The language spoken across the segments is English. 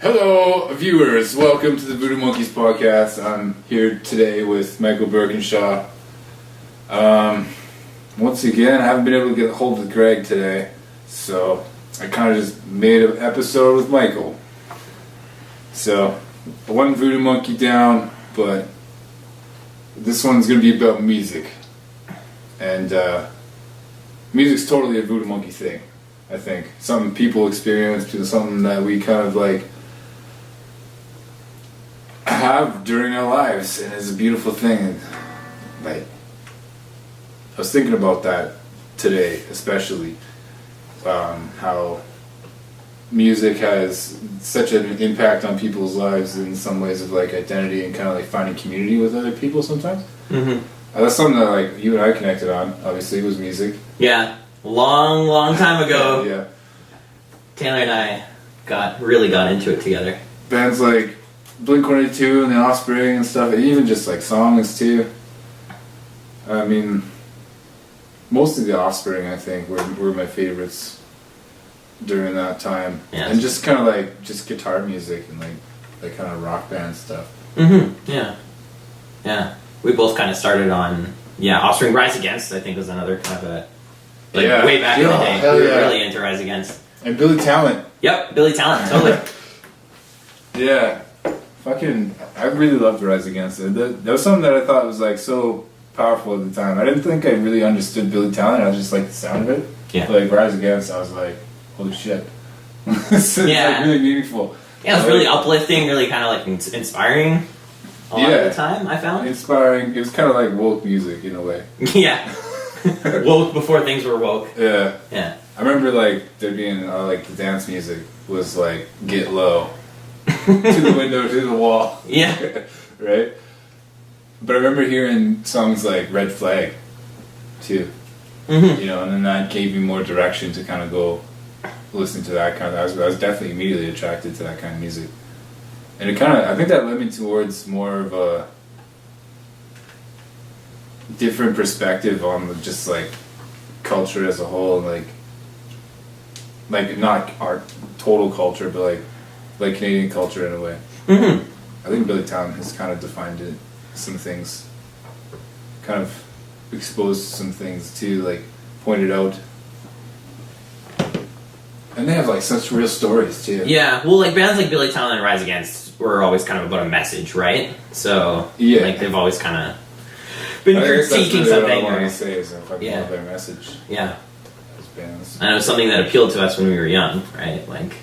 Hello, viewers. Welcome to the Voodoo Monkeys podcast. I'm here today with Michael Burkinshaw. Once again, I haven't been able to get a hold of Greg today, so I kind of just made an episode with Michael. So, one Voodoo Monkey down, but this one's going to be about music. And music's totally a Voodoo Monkey thing, I think. Something people experience, something that we kind of like have during our lives, and it's a beautiful thing. And like, I was thinking about that today, especially how music has such an impact on people's lives in some ways of like identity and kind of like finding community with other people sometimes. Mm-hmm. That's something that like you and I connected on. Obviously, was music. Yeah, long time ago. Yeah. Taylor and I really got into it together. Bands like Blink-182 and The Offspring and stuff, and even just like songs too. I mean, mostly The Offspring, I think, were my favorites during that time. Yes. And just kind of like just guitar music and like kind of rock band stuff. Mm-hmm. Yeah. We both kind of started on Offspring. Rise Against, I think, was another kind of a way back in the day. We were really into Rise Against. And Billy Talent. Yep, Billy Talent, totally. Yeah. I really loved Rise Against it. That was something that I thought was like so powerful at the time. I didn't think I really understood Billy Talent. I just liked the sound of it. Yeah. But like Rise Against, I was like, holy shit. It's like really meaningful. Yeah, it was really uplifting, really kind of like inspiring a lot of the time, I found. Inspiring. It was kind of like woke music in a way. Yeah. Woke before things were woke. Yeah. Yeah. I remember like there being like the dance music was like Get Low. To the window, to the wall. Yeah. Right? But I remember hearing songs like Red Flag, too. Mm-hmm. You know, and then that gave me more direction to kind of go listen to that kind of... I was definitely immediately attracted to that kind of music. And it kind of... I think that led me towards more of a different perspective on just, like, culture as a whole. Like not our total culture, but, like Canadian culture in a way. Mm-hmm. I think Billy Talent has kind of defined it, some things, kind of exposed some things too, like pointed out. And they have like such real stories too. Yeah, well, like bands like Billy Talent and Rise Against were always kind of about a message, right? So like they've always kind of been critiquing something. What I want to say is if I love their message. Yeah. As bands. And it was something that appealed to us when we were young, right? Like.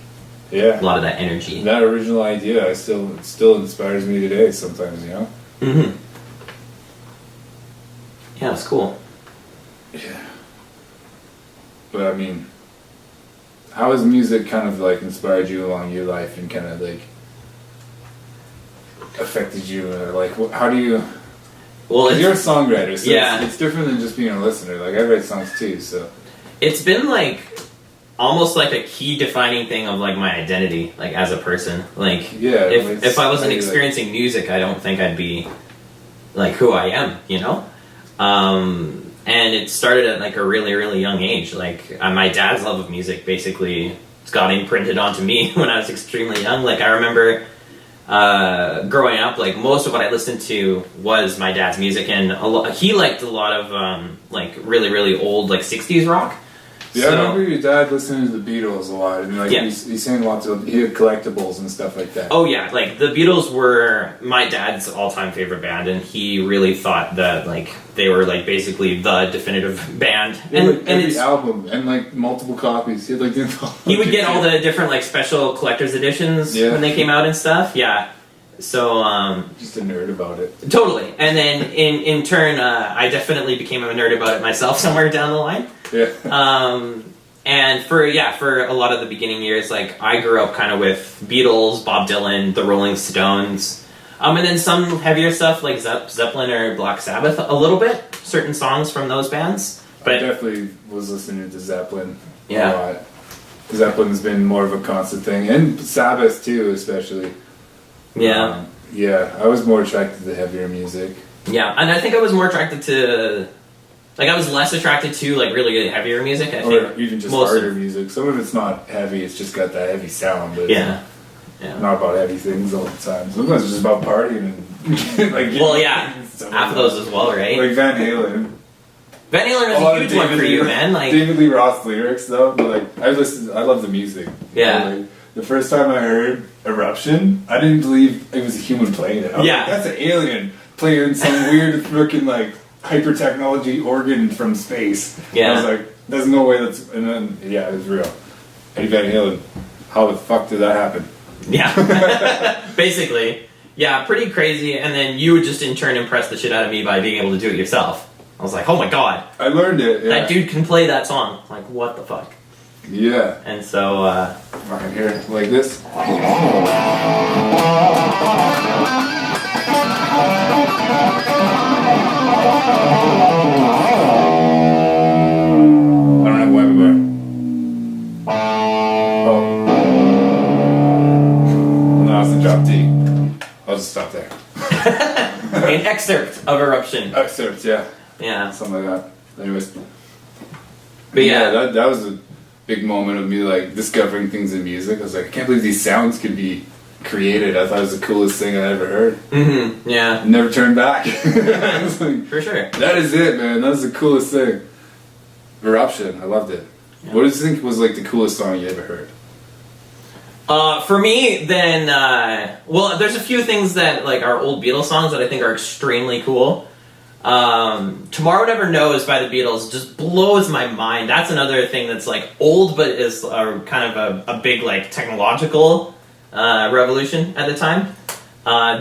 Yeah. A lot of that energy. That original idea, it still inspires me today sometimes, you know? Mm-hmm. Yeah, it's cool. Yeah. But I mean, how has music kind of like inspired you along your life and kind of like affected you? Like, how do you... Well, you're a songwriter, so it's different than just being a listener. Like, I write songs too, so... It's been like... almost like a key defining thing of like my identity, like as a person. Like if I wasn't experiencing music, I don't think I'd be like who I am, you know? And it started at like a really, really young age. Like my dad's love of music basically got imprinted onto me when I was extremely young. Like I remember growing up, like most of what I listened to was my dad's music, and he liked a lot of like really, really old like 60s rock. Yeah, I remember your dad listening to the Beatles a lot, and like he sang lots of... He had collectibles and stuff like that. Oh yeah, like the Beatles were my dad's all-time favorite band, and he really thought that like they were like basically the definitive band. And like every album and like multiple copies. He had like he would get all the different like special collector's editions when they came out and stuff. Yeah. So just a nerd about it. Totally. And then in turn I definitely became a nerd about it myself somewhere down the line. Yeah. And for a lot of the beginning years, like I grew up kind of with Beatles, Bob Dylan, the Rolling Stones, and then some heavier stuff like Zeppelin or Black Sabbath a little bit, certain songs from those bands. But I definitely was listening to Zeppelin a Yeah. lot. Zeppelin's been more of a constant thing, and Sabbath too, especially. Yeah. Yeah, I was more attracted to the heavier music. Yeah, and I think I was more attracted to... Like, I was less attracted to, like, really good heavier music, I think. Or even just harder music. Some of it's not heavy, it's just got that heavy sound. But yeah. not about heavy things all the time. Sometimes it's just about partying and like. Well, yeah, half of those as well, right? Like Van Halen. Van Halen is a huge one for you, man. Like David Lee Roth lyrics, though. But like, I love the music. Yeah. Like, the first time I heard Eruption, I didn't believe it was a human playing it. I was like, that's an alien playing some weird freaking like hyper technology organ from space. Yeah. And I was like, there's no way that's. And then it was real. Eddie Van Halen. How the fuck did that happen? Yeah. Basically. Yeah, pretty crazy. And then you would just in turn impress the shit out of me by being able to do it yourself. I was like, oh my god. I learned it. That dude can play that song. Like, what the fuck? Yeah. And so, I can hear it like this. I don't have whammy bar. Oh. Well, now it's the drop D. I'll just stop there. an excerpt of Eruption. Excerpt, yeah. Yeah. Something like that. Anyways. But yeah. That was a big moment of me like discovering things in music. I was like, I can't believe these sounds could be created. I thought it was the coolest thing I ever heard. Mm-hmm. Yeah. Never turned back. I was like, for sure. That is it, man. That was the coolest thing. Eruption. I loved it. Yeah. What do you think was like the coolest song you ever heard? For me, then, well, there's a few things that like are old Beatles songs that I think are extremely cool. Tomorrow Never Knows by the Beatles just blows my mind. That's another thing that's like old, but is kind of a big like technological revolution at the time.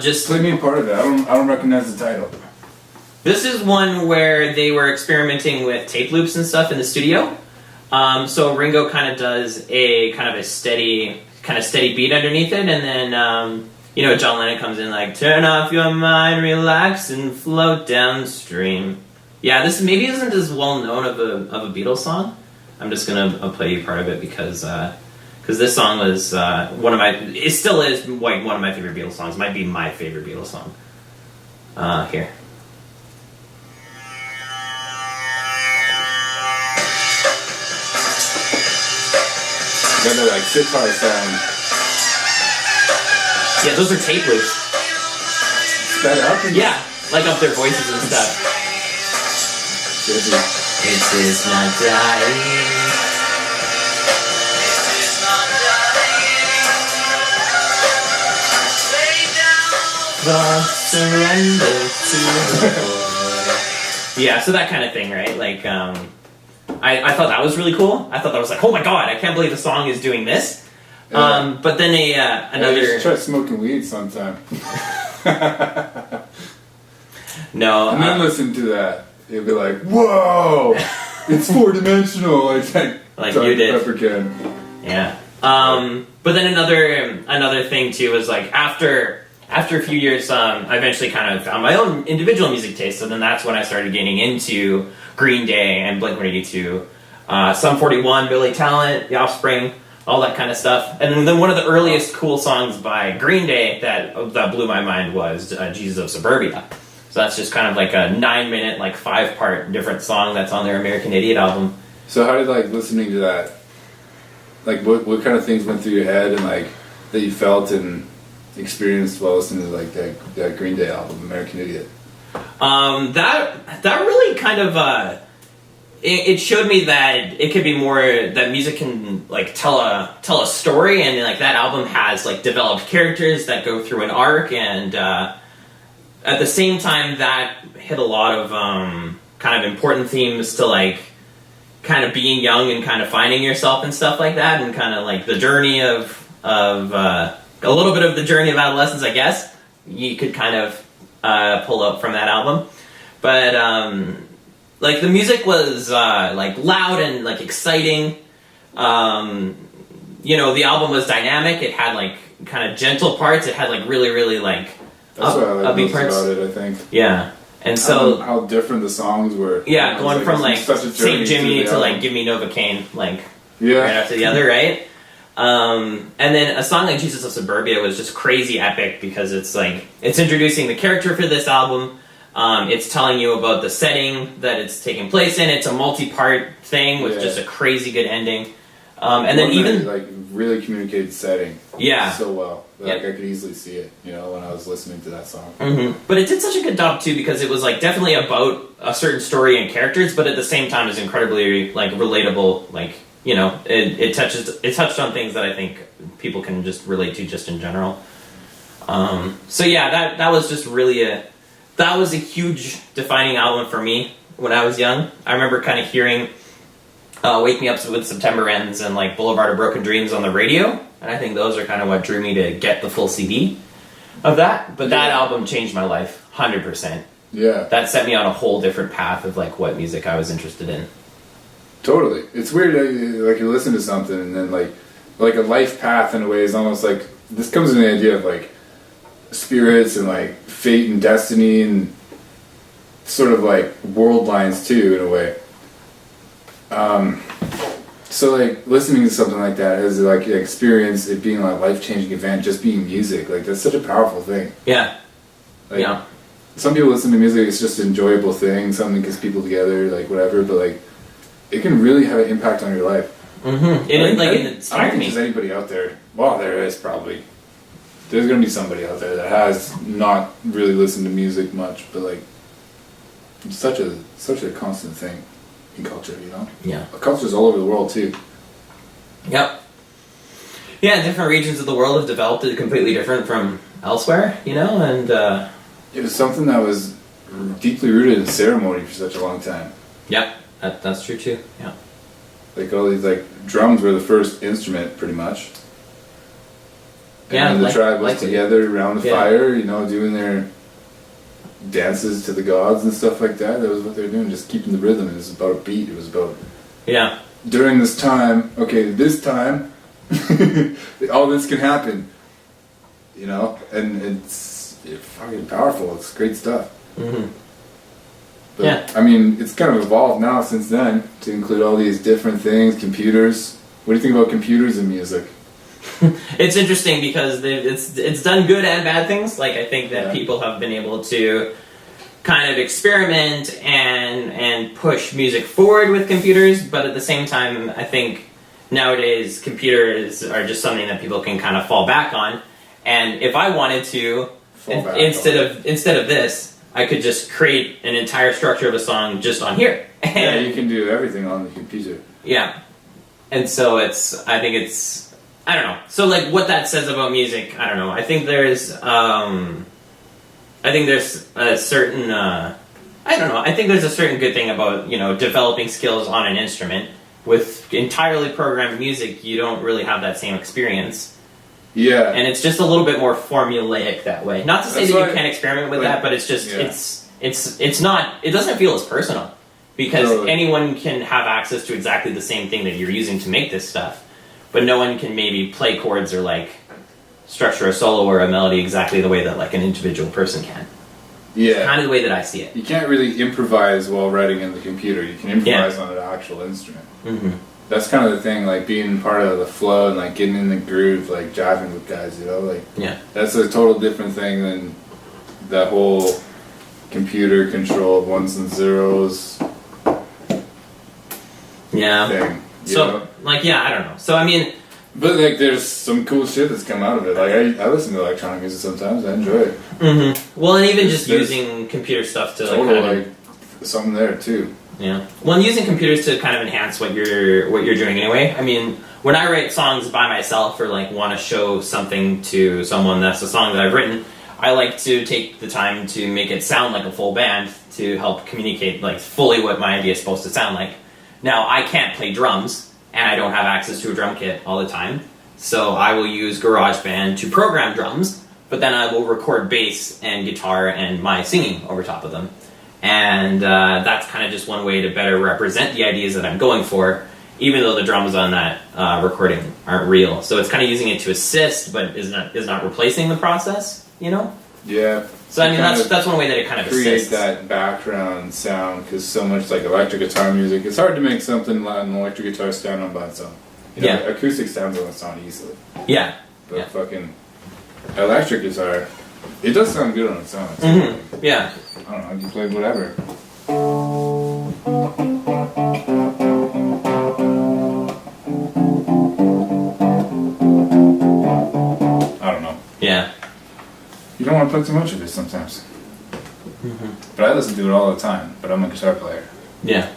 Just play me a part of it. I don't recognize the title. This is one where they were experimenting with tape loops and stuff in the studio. So Ringo kind of does a steady beat underneath it, and then John Lennon comes in like, turn off your mind, relax, and float downstream. Yeah, this maybe isn't as well known of a Beatles song. I'm just gonna play you part of it because this song was it still is like one of my favorite Beatles songs. Might be my favorite Beatles song. Here. Got that like sitar sound. Yeah, those are tape loops. Sped up? Yeah, like up their voices and stuff. It is not dying. Surrender to the boy. Yeah, so that kind of thing, right? Like, I thought that was really cool. I thought that was like, oh my god, I can't believe the song is doing this. Yeah. But then another. You should try smoking weed sometime. No. And then listen to that. You'll be like, whoa! It's 4-dimensional! Like you did. Pepper can. Yeah. But then another thing too was like after a few years, I eventually kind of found my own individual music taste. So then that's when I started getting into Green Day and Blink-182, Sum 41, Billy Talent, The Offspring, all that kind of stuff. And then one of the earliest cool songs by Green Day that blew my mind was Jesus of Suburbia. So that's just kind of like a 9-minute, like 5-part different song that's on their American Idiot album. So how did like listening to that, like what kind of things went through your head and like that you felt and experienced while listening to like that Green Day album, American Idiot? That really kind of it showed me that it could be more that music can like tell a story, and like that album has like developed characters that go through an arc, and at the same time that hit a lot of kind of important themes to like kind of being young and kind of finding yourself and stuff like that, and kind of like the journey of a little bit of the journey of adolescence, I guess you could kind of pull up from that album. But like the music was like loud and like exciting. The album was dynamic. It had like kind of gentle parts. It had like really like that's what I like most about it, I think. Yeah. And so how different the songs were. Yeah, going from like St. Jimmy to like Give Me Novocaine, like right after the other, right? And then a song like Jesus of Suburbia was just crazy epic because it's like it's introducing the character for this album. It's telling you about the setting that it's taking place in. It's a multi-part thing with just a crazy good ending. And then even like really communicated setting. Yeah. So well. Like I could easily see it, you know, when I was listening to that song. Mm-hmm. But it did such a good job too, because it was like definitely about a certain story and characters, but at the same time is incredibly like relatable. Like, you know, it touched on things that I think people can just relate to just in general. So yeah, that was just really that was a huge defining album for me when I was young. I remember kind of hearing Wake Me Up When September Ends and like Boulevard of Broken Dreams on the radio, and I think those are kind of what drew me to get the full CD of that. But that album changed my life 100%. Yeah, that set me on a whole different path of like what music I was interested in. Totally. It's weird, like you listen to something and then like a life path in a way is almost like, this comes in the idea of like spirits and like fate and destiny and sort of like world lines too in a way. So like listening to something like that as like an experience, it being like a life-changing event, just being music, like that's such a powerful thing. Yeah. Like, yeah. Some people listen to music, it's just an enjoyable thing, something gets people together, like whatever, but like it can really have an impact on your life. Mm-hmm. I don't think there's anybody out there, well there is probably, there's going to be somebody out there that has not really listened to music much, but like it's such a constant thing in culture, you know? Yeah. Culture's all over the world too. Yep. Yeah, different regions of the world have developed it completely different from elsewhere, you know, and it was something that was deeply rooted in ceremony for such a long time. Yep, that's true too, yeah. Like all these, like, drums were the first instrument, pretty much. And the tribe was together around the fire, you know, doing their dances to the gods and stuff like that. That was what they were doing, just keeping the rhythm. It was about a beat. It was about... Yeah. During this time, okay, this time, all this can happen. You know? And it's fucking powerful. It's great stuff. Mm-hmm. But, yeah. I mean, it's kind of evolved now since then to include all these different things, computers. What do you think about computers in music? It's interesting because it's done good and bad things. Like, I think that people have been able to kind of experiment and push music forward with computers, but at the same time, I think nowadays computers are just something that people can kind of fall back on. And if I wanted to, instead of this, I could just create an entire structure of a song just on here. Yeah, you can do everything on the computer. Yeah. And so I don't know. So like what that says about music, I don't know. I think there's a certain I think there's a certain good thing about, you know, developing skills on an instrument. With entirely programmed music, you don't really have that same experience. Yeah. And it's just a little bit more formulaic that way. Not to say that you can't experiment with that, but it's just it's not, it doesn't feel as personal. Because anyone can have access to exactly the same thing that you're using to make this stuff. But no one can maybe play chords or like structure a solo or a melody exactly the way that like an individual person can. Yeah. It's kind of the way that I see it. You can't really improvise while writing in the computer. You can improvise on an actual instrument. Mm-hmm. That's kind of the thing, like being part of the flow and like getting in the groove, like jiving with guys, you know, like that's a total different thing than that whole computer controlled ones and zeros thing. So, like, I don't know. So, I mean... But, like, there's some cool shit that's come out of it. Like, I listen to electronic music sometimes. I enjoy it. Mm-hmm. Well, and even just using computer stuff to, like something there, too. Yeah. Well, and using computers to kind of enhance what you're doing anyway. I mean, when I write songs by myself or, like, want to show something to someone that's a song that I've written, I like to take the time to make it sound like a full band to help communicate, like, fully what my idea is supposed to sound like. Now, I can't play drums, and I don't have access to a drum kit all the time, so I will use GarageBand to program drums, but then I will record bass and guitar and my singing over top of them. And that's kind of just one way to better represent the ideas that I'm going for, even though the drums on that recording aren't real. So it's kind of using it to assist, but is not replacing the process, you know? Yeah. So I mean, that's one way that it kind of create assists. That background sound, because so much like electric guitar music, it's hard to make something like an electric guitar stand on by its own. You know, acoustic sounds on its own easily. Yeah. But fucking electric guitar, it does sound good on its own. Mm-hmm. Yeah. I don't know, you play whatever. want to put too much of it sometimes. Mm-hmm. But I listen to it all the time. But I'm a guitar player. Yeah.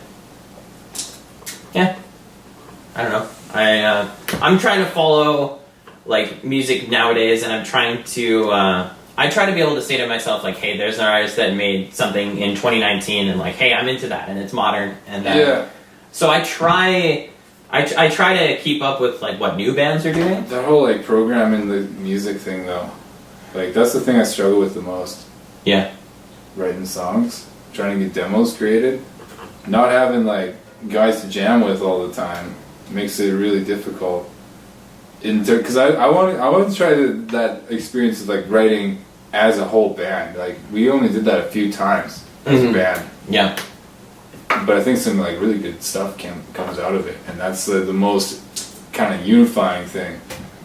Yeah. I don't know. I'm trying to follow like music nowadays, and I'm trying to. I try to be able to say to myself like, "Hey, there's an artist that made something in 2019, and like, hey, I'm into that, and it's modern." And yeah. So I try to keep up with like what new bands are doing. That whole like programming the music thing though, like that's the thing I struggle with the most. Yeah. Writing songs, trying to get demos created, not having like guys to jam with all the time makes it really difficult. Because I want to try that experience of like writing as a whole band. Like we only did that a few times as a band. Yeah. But I think some like really good stuff comes out of it, and that's the most kind of unifying thing.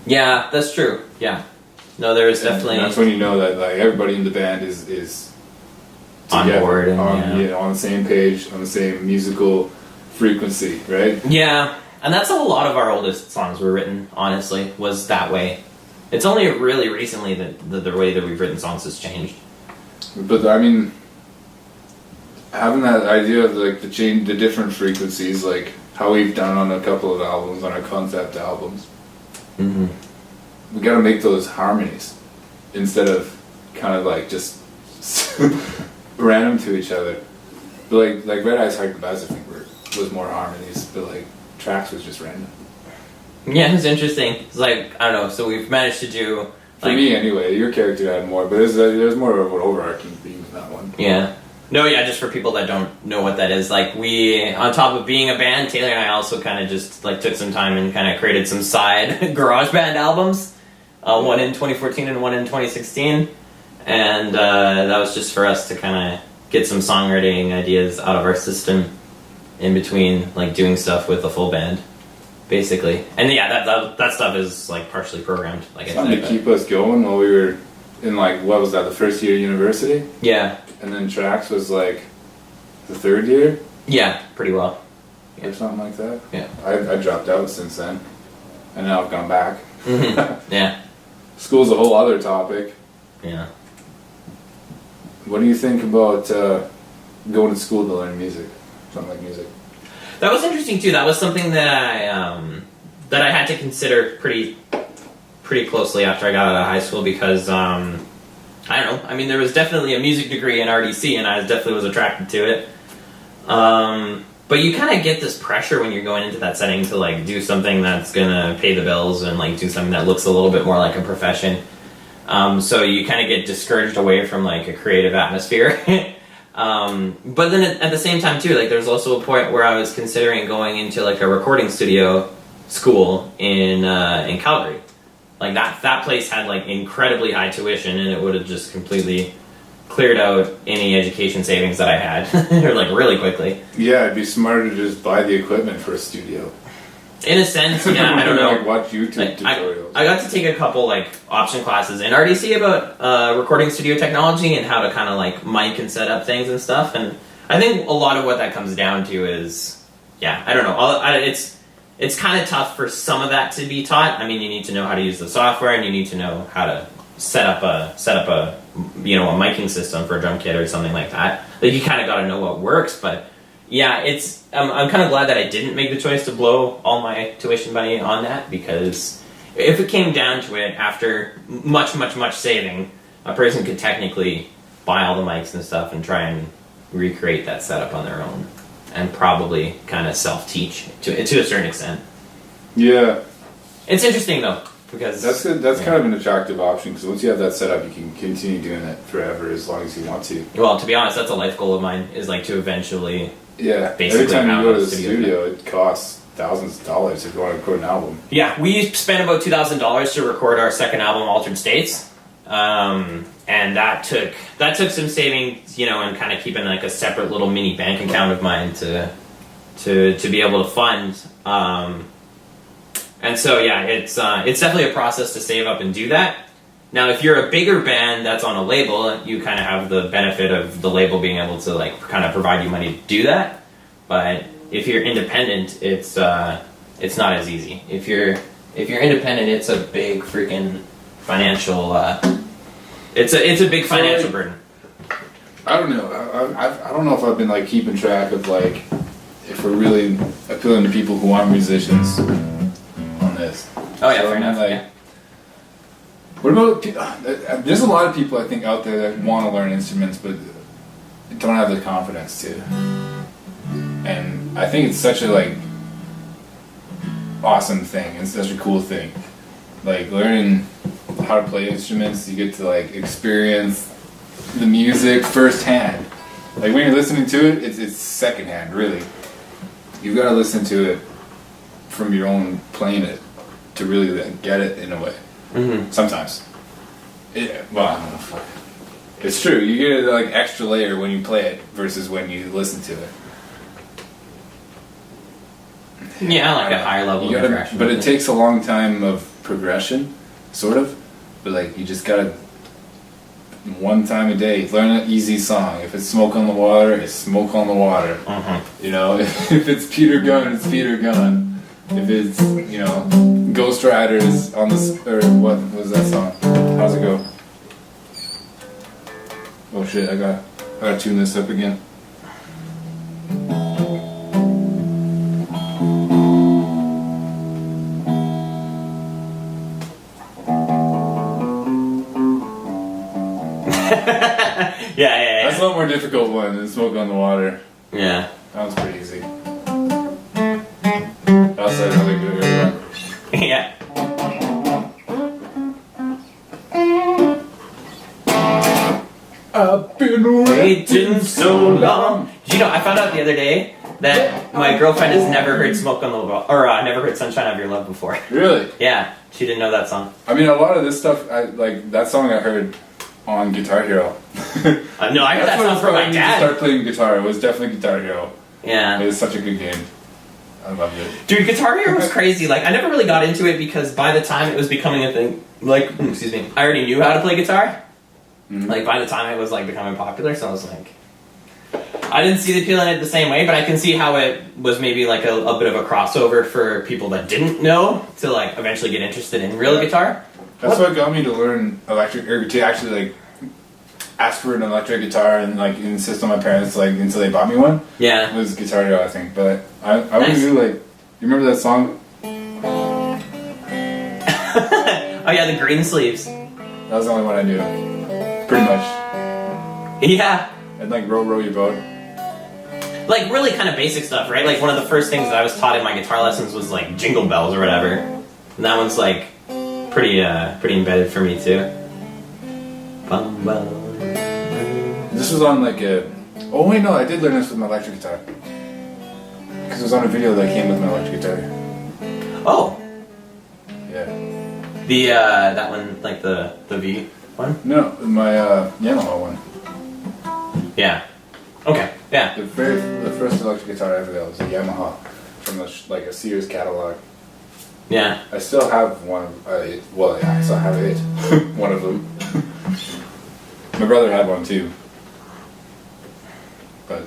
Yeah, that's true. Yeah. No, there is definitely. And that's when you know that like everybody in the band is on board and on the same page, on the same musical frequency, right? Yeah, and that's how a lot of our oldest songs were written. Honestly, was that way. It's only really recently that the way that we've written songs has changed. But I mean, having that idea of like the different frequencies, like how we've done on a couple of albums, on our concept albums, we got to make those harmonies instead of kind of like just random to each other. But like Red Eyes Hike the Bass, I think was more harmonies, but like Tracks was just random. Yeah, it's interesting. It's like, I don't know, so we've managed to do like, for me anyway, your character had more, but there's more of an overarching theme in that one. Yeah. No, yeah, just for people that don't know what that is, like we, on top of being a band, Taylor and I also kind of just like took some time and kind of created some side garage band albums. One in 2014 and one in 2016. And that was just for us to kind of get some songwriting ideas out of our system in between like doing stuff with the full band, basically. And yeah, that stuff is like partially programmed. Like something to keep us going while we were in like, what was that, the first year of university? Yeah. And then Tracks was like the third year? Yeah, pretty well. Yeah. Or something like that? Yeah. I dropped out since then. And now I've gone back. Yeah. School's a whole other topic. Yeah. What do you think about going to school to learn music? Something like music. That was interesting too. That was something that I had to consider pretty closely after I got out of high school because I don't know. I mean, there was definitely a music degree in RDC, and I definitely was attracted to it. But you kind of get this pressure when you're going into that setting to like do something that's gonna pay the bills and like do something that looks a little bit more like a profession. So you kind of get discouraged away from like a creative atmosphere. But then at the same time too, like there's also a point where I was considering going into like a recording studio school in Calgary. Like that place had like incredibly high tuition, and it would have just completely cleared out any education savings that I had, or like really quickly. Yeah, it'd be smarter to just buy the equipment for a studio. In a sense, yeah, I don't know. Like watch YouTube tutorials. I got to take a couple like option classes in RDC about recording studio technology and how to kind of like mic and set up things and stuff. And I think a lot of what that comes down to is, yeah, I don't know. It's kind of tough for some of that to be taught. I mean, you need to know how to use the software, and you need to know how to set up a a miking system for a drum kit or something like that. Like you kind of got to know what works, but. Yeah, I'm kind of glad that I didn't make the choice to blow all my tuition money on that, because if it came down to it, after much saving, a person could technically buy all the mics and stuff and try and recreate that setup on their own, and probably kind of self-teach to a certain extent. Yeah. It's interesting though, because... That's good. That's kind of an attractive option, because once you have that set up, you can continue doing it forever as long as you want to. Well, to be honest, that's a life goal of mine, is like to eventually... Yeah, basically every time you go to the studio, it costs thousands of dollars if you want to record an album. Yeah, we spent about $2,000 to record our second album, Altered States, and that took some savings, and kind of keeping like a separate little mini bank account of mine to be able to fund. And so yeah, it's definitely a process to save up and do that. Now, if you're a bigger band that's on a label, you kind of have the benefit of the label being able to like kind of provide you money to do that. But if you're independent, it's not as easy. If you're independent, it's a big freaking financial. It's a big financial burden. I don't know. I don't know if I've been like keeping track of like if we're really appealing to people who aren't musicians on this. Oh yeah, fair enough. Like, yeah. What about? There's a lot of people I think out there that want to learn instruments but don't have the confidence to. And I think it's such a like awesome thing. It's such a cool thing. Like learning how to play instruments, you get to like experience the music firsthand. Like when you're listening to it, it's secondhand, really. You've got to listen to it from your own playing it to really get it in a way. Mm-hmm. Sometimes. Well, I don't know. It's true. You get a like extra layer when you play it versus when you listen to it. Yeah, like a higher level of interaction. But it takes a long time of progression, sort of. But like you just gotta one time a day learn an easy song. If it's Smoke on the Water, it's Smoke on the Water. Mm-hmm. You know, if it's Peter Gunn, it's Peter Gunn. If it's Ghost Riders on the or what was that song? How's it go? Oh shit! I gotta tune this up again. Yeah. That's a lot more difficult one than Smoke on the Water. Yeah. That was pretty easy. That's another good one. Yeah. I've been waiting so long. Did you know, I found out the other day that my girlfriend has never heard Smoke on the Water, or never heard Sunshine of Your Love before. Really? Yeah, she didn't know that song. I mean, a lot of this stuff, like that song I heard on Guitar Hero. No, I heard that song from my dad. To start playing guitar, it was definitely Guitar Hero. Yeah. It was such a good game. I loved it. Dude, Guitar Hero was crazy. Like, I never really got into it because by the time it was becoming a thing, like, excuse me, I already knew how to play guitar. Mm-hmm. Like, by the time it was, like, becoming popular, so I was like... I didn't see the appeal in it the same way, but I can see how it was maybe, like, a bit of a crossover for people that didn't know to, like, eventually get interested in real guitar. That's what got me to learn electric, or to actually, like, ask for an electric guitar and, like, insist on my parents, like, until they bought me one. Yeah. It was Guitar Hero, I think, but I always knew, like... You remember that song? Oh, yeah, the Green Sleeves. That was the only one I knew. Pretty much. Yeah. And like row your boat. Like really kind of basic stuff, right? Like one of the first things that I was taught in my guitar lessons was like Jingle Bells or whatever. And that one's like pretty embedded for me too. Bum, bum. This was on like a... Oh wait, no, I did learn this with my electric guitar. Because it was on a video that came with my electric guitar. Oh. Yeah. The that one, like the V one? No, my Yamaha one. Yeah. Okay. Yeah. The first electric guitar I ever got was a Yamaha from like a Sears catalog. Yeah. I still have one. I still have it. One of them. My brother had one too. But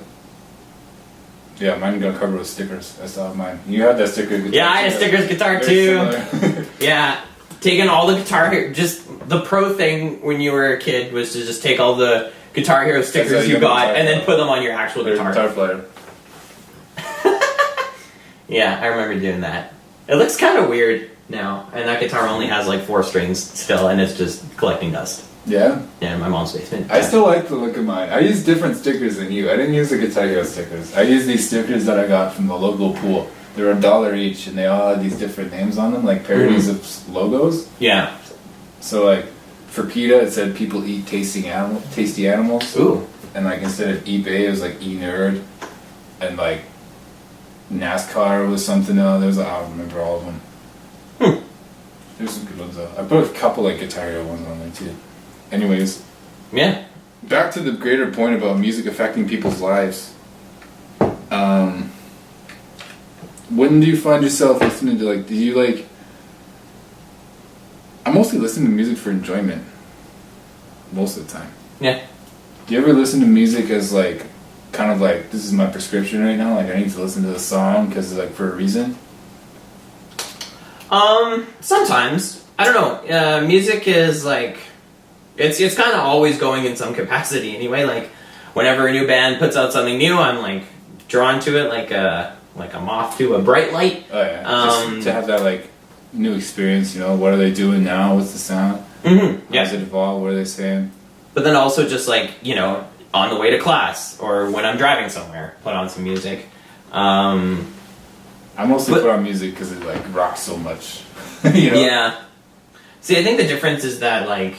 yeah, mine got covered with stickers. I still have mine. You had that sticker guitar. Yeah, I had a stickers guitar too. Yeah. Taking all the Guitar, just the pro thing when you were a kid was to just take all the Guitar Hero stickers you got and then put them on your actual guitar. Guitar player. Yeah, I remember doing that. It looks kind of weird now, and that guitar only has like 4 strings still, and it's just collecting dust. Yeah? Yeah, in my mom's basement. I still like the look of mine. I use different stickers than you. I didn't use the Guitar Hero stickers. I used these stickers that I got from the local pool. They were $1 each, and they all had these different names on them, like parodies of logos. Yeah. So, like, for PETA, it said people eat tasty animals. Ooh. And, like, instead of eBay, it was, like, eNerd. And, like, NASCAR was something else. There was, I don't remember all of them. There's some good ones, though. I put a couple, like, Guitar Hero ones on there, too. Anyways. Yeah. Back to the greater point about music affecting people's lives. When do you find yourself listening to, like, do you, like... I mostly listen to music for enjoyment. Most of the time. Yeah. Do you ever listen to music as, like, kind of like, this is my prescription right now, like, I need to listen to this song because, like, for a reason? Sometimes. I don't know. Music is, like... It's kind of always going in some capacity anyway. Like whenever a new band puts out something new, I'm like drawn to it like a moth to a bright light. Oh yeah, just to have that like new experience. You know, what are they doing now? What's the sound? Mm-hmm. How does it evolve? What are they saying? But then also just like, you know, on the way to class or when I'm driving somewhere, put on some music. I mostly put on music because it like rocks so much. You know? Yeah. See, I think the difference is that like,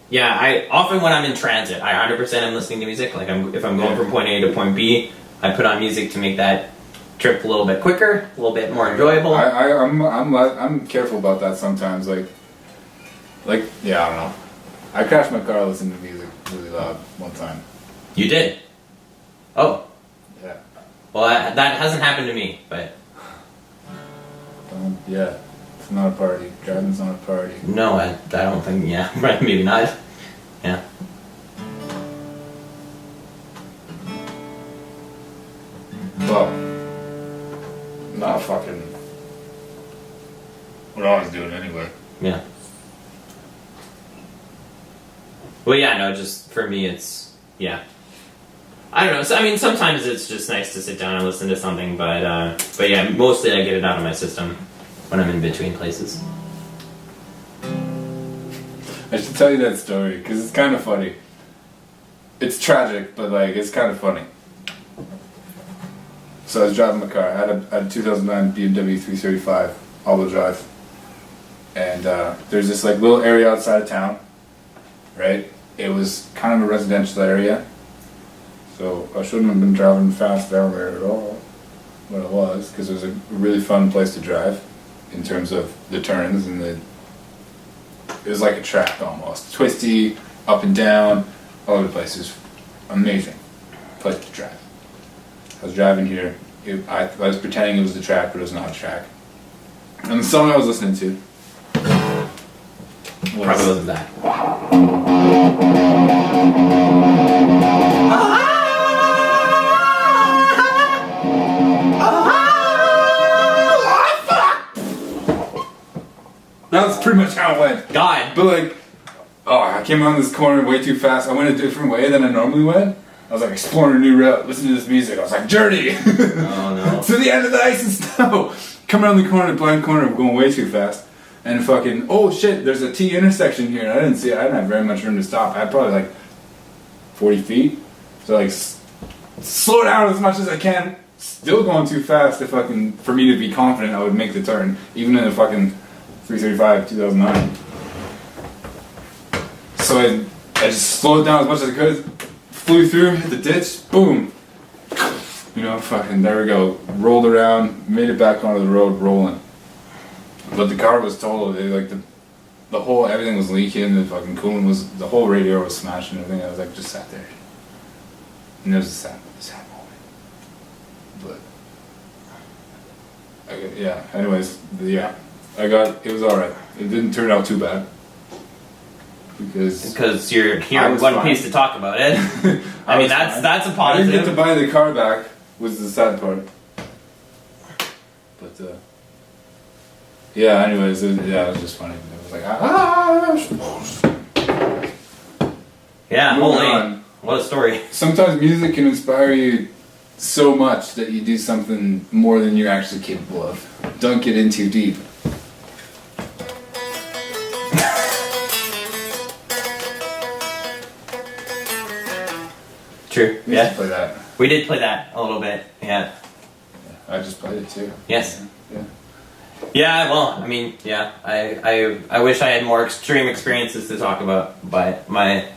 yeah, I often when I'm in transit, I 100% am listening to music. Like if I'm going from point A to point B, I put on music to make that trip a little bit quicker, a little bit more enjoyable. I'm careful about that sometimes. Like yeah, I don't know. I crashed my car listening to music really loud one time. You did? Oh. Yeah. Well, that hasn't happened to me, but... Yeah. It's not a party. Driving's not a party. No, I don't think... Yeah, maybe not. Yeah. Well, not fucking... what I was doing anyway. Yeah. Well, yeah, no, just for me, it's, yeah. I don't know. So, I mean, sometimes it's just nice to sit down and listen to something, but yeah, mostly I get it out of my system when I'm in between places. I should tell you that story because it's kind of funny. It's tragic, but like it's kind of funny. So I was driving my car. I had a 2009 BMW 335 all-wheel drive, and there's this like little area outside of town. Right? It was kind of a residential area, so I shouldn't have been driving fast down there at all, but it was, because it was a really fun place to drive, in terms of the turns, and it was like a track almost. Twisty, up and down, all over the place. It was amazing place to drive. I was driving here, I was pretending it was the track, but it was not a track. And the song I was listening to probably wasn't that. That was pretty much how it went. God. But like, I came around this corner way too fast. I went a different way than I normally went. I was like exploring a new route, listening to this music. I was like, journey! Oh no. To the end of the ice and snow! Come around the corner, blind corner, going way too fast. And fucking, oh shit, there's a T intersection here. And I didn't see it. I didn't have very much room to stop. I had probably like 40 feet. So like, slow down as much as I can. Still going too fast for me to be confident I would make the turn. Even in a fucking 335 2009. So I just slowed down as much as I could. Flew through, hit the ditch, boom. You know, fucking, there we go. Rolled around, made it back onto the road, rolling. But the car was total. The whole, everything was leaking. The fucking coolant was, the whole radiator was smashed and everything. I was like, just sat there. And it was a sad moment. But, yeah. Anyways, yeah, it was all right. It didn't turn out too bad. Because you're here in one piece to talk about it. I mean, that's a positive. I didn't get to buy the car back, was the sad part. But, yeah, anyways, it was just funny. It was like, yeah, holy, what a story. Sometimes music can inspire you so much that you do something more than you're actually capable of. Don't get in too deep. True. We used to play that. We did play that a little bit. Yeah. I just played it too. Yes. Yeah. Yeah. Well, I mean, yeah. I wish I had more extreme experiences to talk about, but my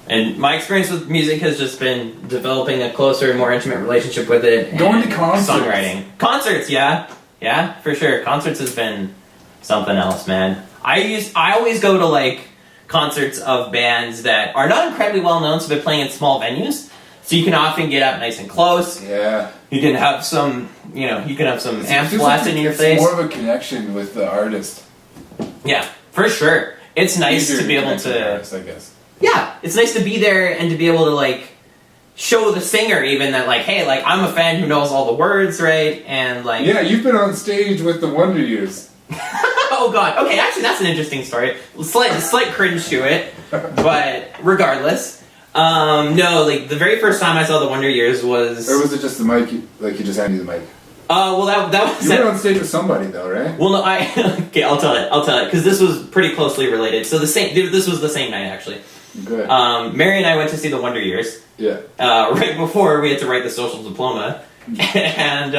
experience with music has just been developing a closer, more intimate relationship with it. Going to concerts. Songwriting. Concerts. Yeah. Yeah. For sure. Concerts has been something else, man. I always go to like concerts of bands that are not incredibly well known, so they're playing in small venues. So you can often get up nice and close. Yeah. You can have some, amps blasted in your face. It's more of a connection with the artist. Yeah, for sure. It's nice to be able to. Artist, I guess. Yeah, it's nice to be there and to be able to like show the singer even that like, hey, like I'm a fan who knows all the words, right? And like. Yeah, you've been on stage with the Wonder Years. Oh god. Okay, actually that's an interesting story. Slight cringe to it, but regardless. No, like the very first time I saw the Wonder Years was. Or was it just the mic? Like he just handed you the mic. Well, that was. You were on stage with somebody though, right? Well, no, okay, I'll tell it because this was pretty closely related. So this was the same night actually. Good. Mary and I went to see the Wonder Years. Yeah. Right before we had to write the social diploma, and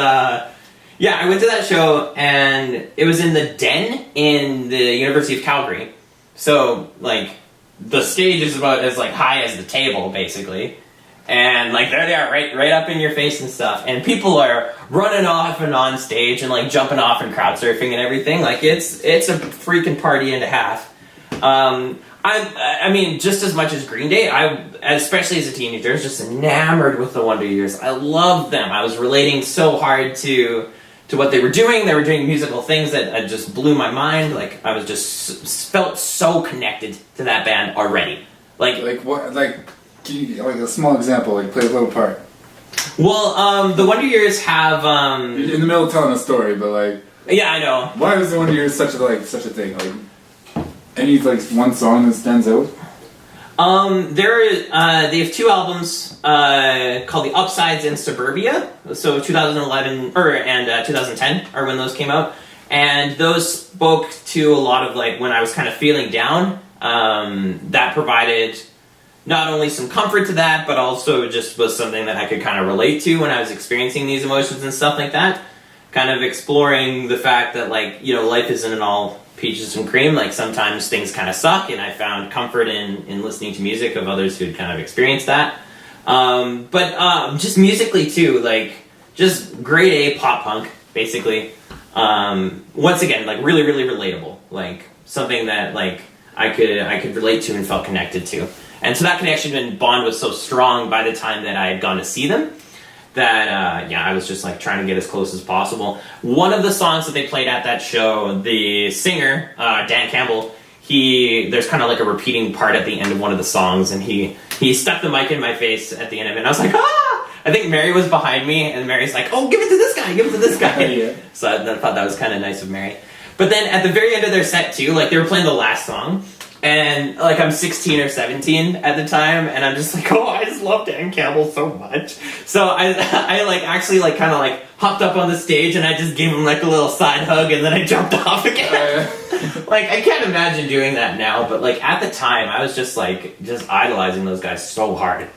yeah, I went to that show, and it was in the Den in the University of Calgary. So like the stage is about as like high as the table, basically. And like there they are, right up in your face and stuff, and people are running off and on stage and like jumping off and crowd surfing and everything. Like it's a freaking party and a half. I mean, just as much as Green Day, especially as a teenager, I was just enamored with the Wonder Years. I loved them. I was relating so hard to what they were doing. They were doing musical things that just blew my mind. Like I was just felt so connected to that band already. Like what? Like. Like a small example, like play a little part. Well, the Wonder Years have. You're in the middle of telling a story, but like. Yeah, I know. Why was the Wonder Years such a thing? Like, any like one song that stands out? They have two albums called The Upsides and Suburbia. So 2011 and 2010 are when those came out, and those spoke to a lot of like when I was kind of feeling down. That provided. Not only some comfort to that, but also just was something that I could kind of relate to when I was experiencing these emotions and stuff like that. Kind of exploring the fact that, like, you know, life isn't all peaches and cream. Like, sometimes things kind of suck, and I found comfort in listening to music of others who'd kind of experienced that. But just musically, too, like, just grade A pop punk, basically. Once again, like, really, really relatable. Like, something that, like, I could relate to and felt connected to. And so that connection and bond was so strong by the time that I had gone to see them that, I was just like trying to get as close as possible. One of the songs that they played at that show, the singer, Dan Campbell, there's kind of like a repeating part at the end of one of the songs, and he stuck the mic in my face at the end of it, and I was like, ah! I think Mary was behind me, and Mary's like, oh, give it to this guy. Yeah. So I thought that was kind of nice of Mary. But then at the very end of their set, too, like they were playing the last song, and like I'm 16 or 17 at the time, and I'm just like, oh, I just love Dan Campbell so much. So I like actually like kind of like hopped up on the stage, and I just gave him like a little side hug, and then I jumped off again. Like I can't imagine doing that now, but like at the time I was just idolizing those guys so hard.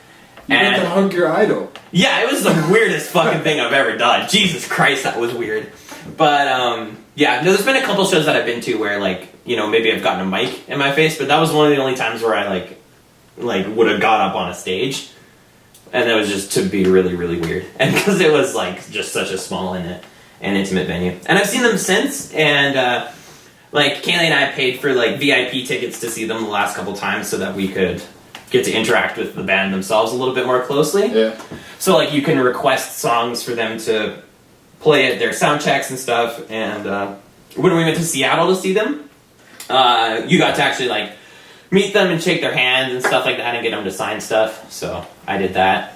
You got to hug your idol. Yeah, it was the weirdest fucking thing I've ever done. Jesus Christ, that was weird. But yeah, no, there's been a couple shows that I've been to where like, you know, maybe I've gotten a mic in my face, but that was one of the only times where I like would have got up on a stage, and that was just to be really, really weird, and because it was like just such a small and intimate venue. And I've seen them since, and like Kaylee and I paid for like VIP tickets to see them the last couple times so that we could get to interact with the band themselves a little bit more closely. Yeah. So like you can request songs for them to play at their sound checks and stuff, and when we went to Seattle to see them, you got to actually like meet them and shake their hands and stuff like that and get them to sign stuff. So I did that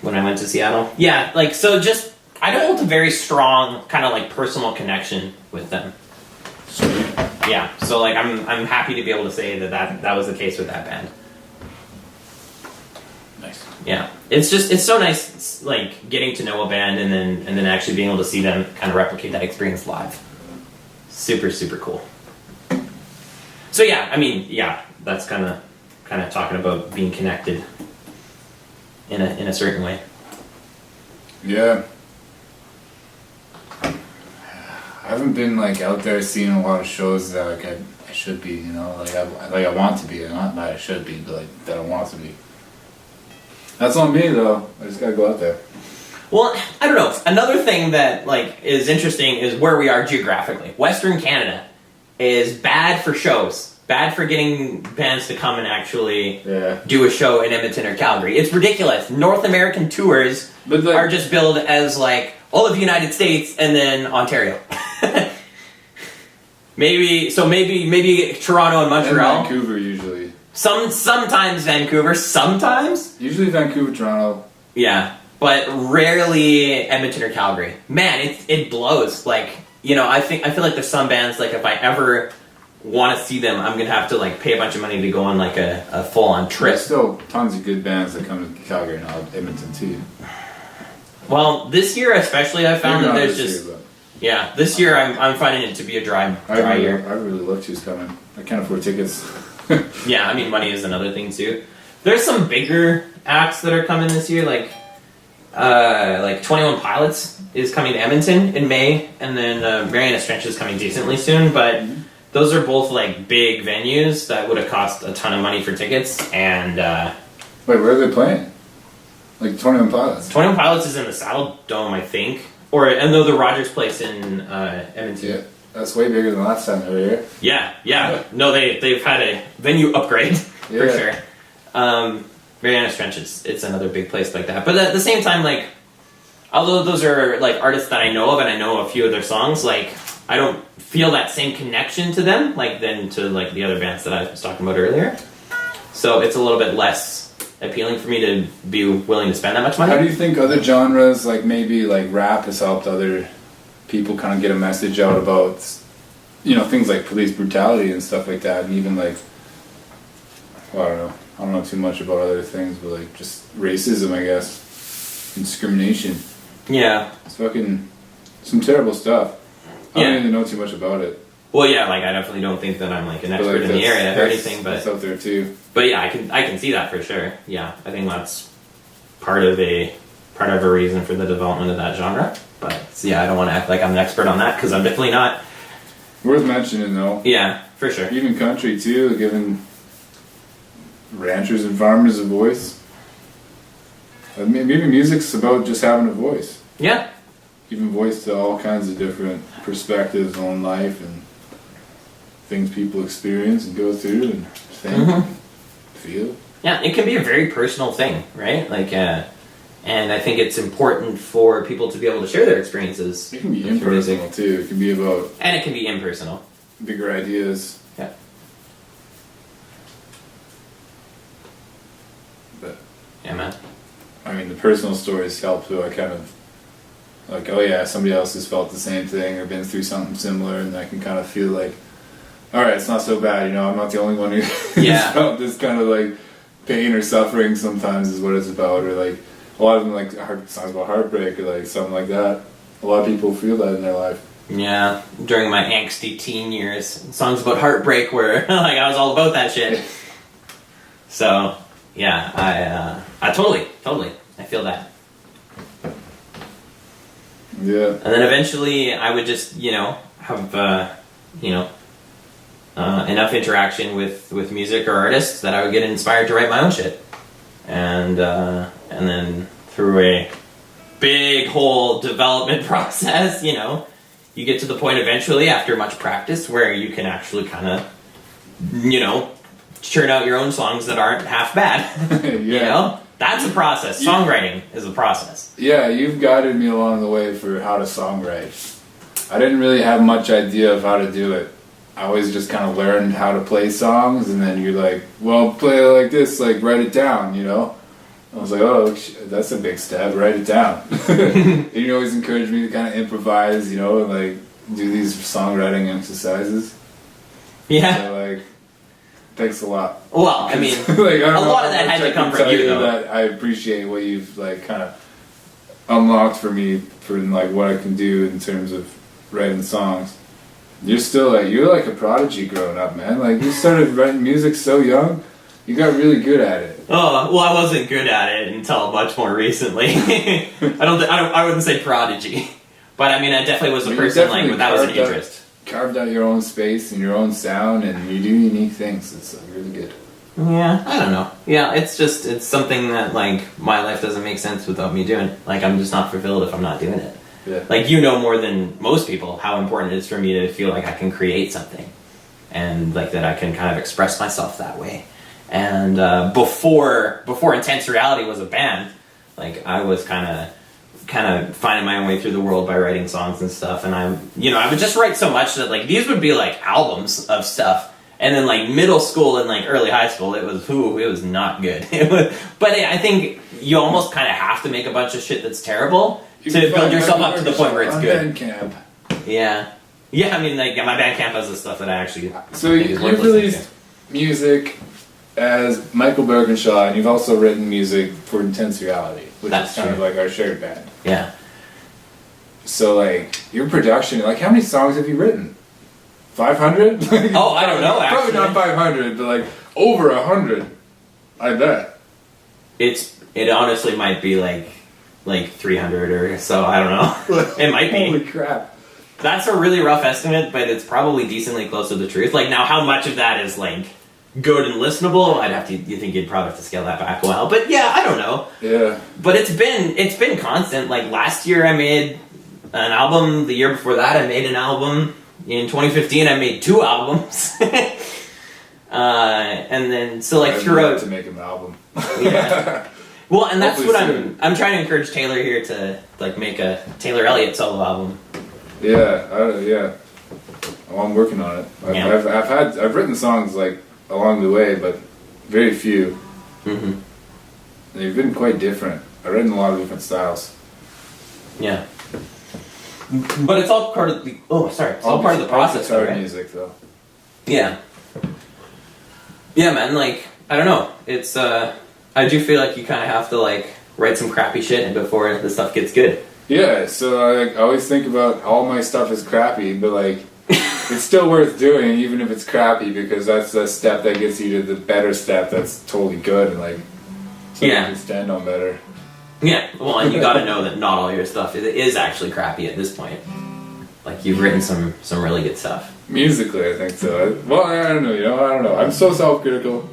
when I went to Seattle. Yeah, like so just I developed a very strong kind of like personal connection with them. Sweet. Yeah, so like I'm happy to be able to say that was the case with that band. Nice. Yeah, it's so nice, like getting to know a band and then actually being able to see them kind of replicate that experience live. Super, super cool. So yeah, I mean, yeah, that's kind of talking about being connected in a certain way. Yeah. I haven't been like out there seeing a lot of shows that like I should be, you know, like I want to be, not that I should be, but like that I want to be. That's on me though. I just gotta go out there. Well, I don't know. Another thing that like is interesting is where we are geographically. Western Canada is bad for shows. Bad for getting bands to come and actually do a show in Edmonton or Calgary. It's ridiculous. North American tours are just billed as like all of the United States and then Ontario. maybe Toronto and Montreal. And Vancouver usually. Sometimes Vancouver. Sometimes. Usually Vancouver, Toronto. Yeah, but rarely Edmonton or Calgary. Man, it blows. Like I feel like there's some bands, like, if I ever want to see them, I'm gonna have to like pay a bunch of money to go on like a full-on trip. There's still tons of good bands that come to Calgary and Edmonton too. Well, this year especially, I found that there's just this year I'm finding it to be a dry year. I really looked who's coming. I can't afford tickets. Yeah, I mean, money is another thing too. There's some bigger acts that are coming this year, like 21 Pilots is coming to Edmonton in May, and then Marianas Trench is coming decently soon, but those are both like big venues that would have cost a ton of money for tickets, and wait, where are they playing? Like 21 Pilots? 21 Pilots is in the Saddle Dome, I think, and the Rogers Place in Edmonton. Yeah, that's way bigger than last time they were here. Yeah. No, they've had a venue upgrade for sure. Marianas Trench it's another big place like that, but at the same time, like, although those are like artists that I know of and I know a few of their songs, like, I don't feel that same connection to them like than to like the other bands that I was talking about earlier. So it's a little bit less appealing for me to be willing to spend that much money. How do you think other genres, like maybe like rap, has helped other people kind of get a message out about, things like police brutality and stuff like that, and even like, well, I don't know too much about other things, but like just racism, I guess, and discrimination. Yeah. It's fucking some terrible stuff. I don't even know too much about it. Well, yeah, like I definitely don't think that I'm like an expert in the area or anything, but it's out there too. But yeah, I can see that for sure. Yeah, I think that's part of a reason for the development of that genre. But yeah, I don't want to act like I'm an expert on that because I'm definitely not. Worth mentioning though. Yeah, for sure. Even country too, giving ranchers and farmers a voice. Maybe music's about just having a voice. Yeah. Giving voice to all kinds of different perspectives on life and things people experience and go through and think, feel. Yeah, it can be a very personal thing, right? Like, and I think it's important for people to be able to share their experiences. It can be impersonal too. It can be about... And it can be impersonal. Bigger ideas. Yeah. But... Yeah, man. I mean, the personal stories help too. I kind of... Like, oh yeah, somebody else has felt the same thing or been through something similar, and I can kind of feel like, alright, it's not so bad, I'm not the only one who's felt this kind of like pain or suffering sometimes is what it's about, or like a lot of them like songs about heartbreak or like something like that. A lot of people feel that in their life. Yeah, during my angsty teen years, songs about heartbreak were like I was all about that shit. So yeah, I totally I feel that. Yeah. And then eventually I would just, have, enough interaction with music or artists that I would get inspired to write my own shit. And then through a big whole development process, you get to the point eventually after much practice where you can actually kind of, churn out your own songs that aren't half bad. Yeah. That's a process. Songwriting is a process. Yeah, you've guided me along the way for how to songwrite. I didn't really have much idea of how to do it. I always just kind of learned how to play songs, and then you're like, well, play it like this, like write it down, I was like, oh, that's a big step, write it down. And you always encourage me to kind of improvise, and like do these songwriting exercises. Yeah. So like, thanks a lot. Well, I mean, like, a lot of that had to come from you, though. That I appreciate what you've like kind of unlocked for me for like what I can do in terms of writing songs. You're still you're like a prodigy growing up, man. Like you started writing music so young. You got really good at it. Oh, well, I wasn't good at it until much more recently. I wouldn't say prodigy, but I mean, I definitely was a person like that was an interest. Carved out your own space and your own sound, and you do unique things. It's really good. Yeah, I don't know. Yeah, it's something that like my life doesn't make sense without me doing it. Like I'm just not fulfilled if I'm not doing it. Yeah. Like more than most people how important it is for me to feel like I can create something, and like that I can kind of express myself that way. And before TheIntenseReality was a band, like I was kind of finding my own way through the world by writing songs and stuff, and I would just write so much that like these would be like albums of stuff, and then like middle school and like early high school it was not good. But I think you almost kind of have to make a bunch of shit that's terrible to build yourself up to the point where it's good. Bandcamp. Yeah. Yeah, I mean, like, my Bandcamp has the stuff that I actually... So you've released music as Michael Burkinshaw, and you've also written music for TheIntenseReality, which is kind of like our shared band. Yeah. So, like, your production, like, how many songs have you written? 500? Oh, I don't know, actually. Probably not 500, but, like, over 100. I bet. It honestly might be, like 300 or so, I don't know. It might be. Holy crap. That's a really rough estimate, but it's probably decently close to the truth. Like, now, how much of that is, like, good and listenable? You think you'd probably have to scale that back a while. But, yeah, I don't know. Yeah. But it's been constant. Like, last year I made an album. The year before that I made an album. In 2015 I made 2 albums. And then, so, like, throughout... to make an album. Yeah. Well, and that's what I'm trying to encourage Taylor here to, like, make a Taylor Elliott solo album. Yeah, yeah. Well, I'm working on it. I've written songs like along the way, but very few. Mm-hmm. They've been quite different. I've written a lot of different styles. Yeah. But it's all part of the all part of the process, right? Music though. Yeah. Yeah, man. Like, I don't know. It's I do feel like you kind of have to, like, write some crappy shit before the stuff gets good. Yeah, so I always think about all my stuff is crappy, but, like, it's still worth doing even if it's crappy, because that's the step that gets you to the better step that's totally good, and, like, so you can stand on better. Yeah, well, and you gotta know that not all your stuff is actually crappy at this point. Like, you've written some really good stuff. Musically, I think so. I don't know. I'm so self-critical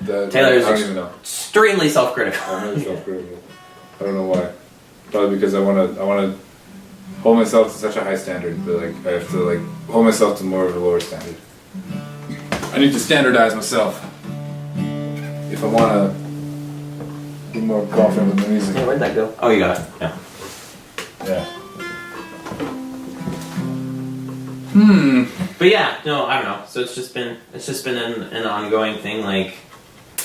that Taylor's I don't even know. Extremely self-critical. I'm really self-critical. I don't know why. Probably because I want to hold myself to such a high standard, but, like, I have to, like, hold myself to more of a lower standard. I need to standardize myself if I want to be more confident with the music. Yeah, where'd that go? Oh, you got it. Yeah. Yeah. But yeah, no, I don't know. So it's just been an ongoing thing. Like,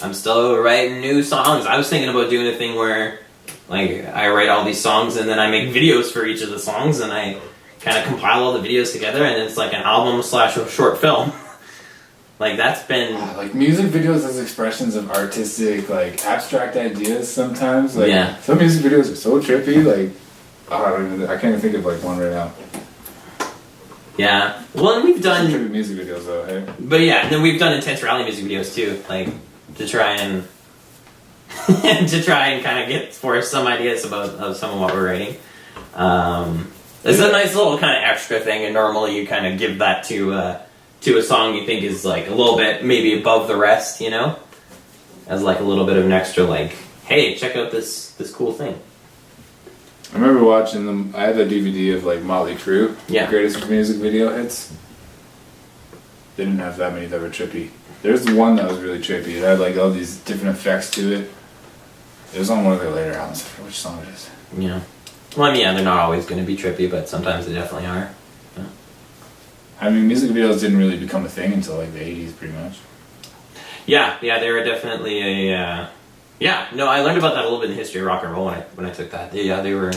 I'm still writing new songs. I was thinking about doing a thing where, like, I write all these songs and then I make videos for each of the songs, and I kind of compile all the videos together, and it's like an album / a short film. Like, that's been... like, music videos as expressions of artistic, like, abstract ideas sometimes. Like, some music videos are so trippy, like, I can't even think of, like, one right now. Yeah. Well, and we've done... Some trippy music videos, though, hey? But yeah, and then we've done TheIntenseReality music videos, too. Like, to try and kind of get forth some ideas of some of what we're writing. It's a nice little kind of extra thing, and normally you kind of give that to a song you think is, like, a little bit maybe above the rest, you know? As, like, a little bit of an extra, like, hey, check out this cool thing. I remember watching them. I had a DVD of, like, Motley Crue, greatest music video hits. They didn't have that many that were trippy. There's one that was really trippy. It had, like, all these different effects to it. It was on one of their later albums. I forget which song it is. Yeah. Well, I mean, yeah, they're not always going to be trippy, but sometimes they definitely are. Yeah. I mean, music videos didn't really become a thing until, like, the 80s, pretty much. Yeah, they were definitely a... I learned about that a little bit in the history of rock and roll when I took that. Yeah, they were...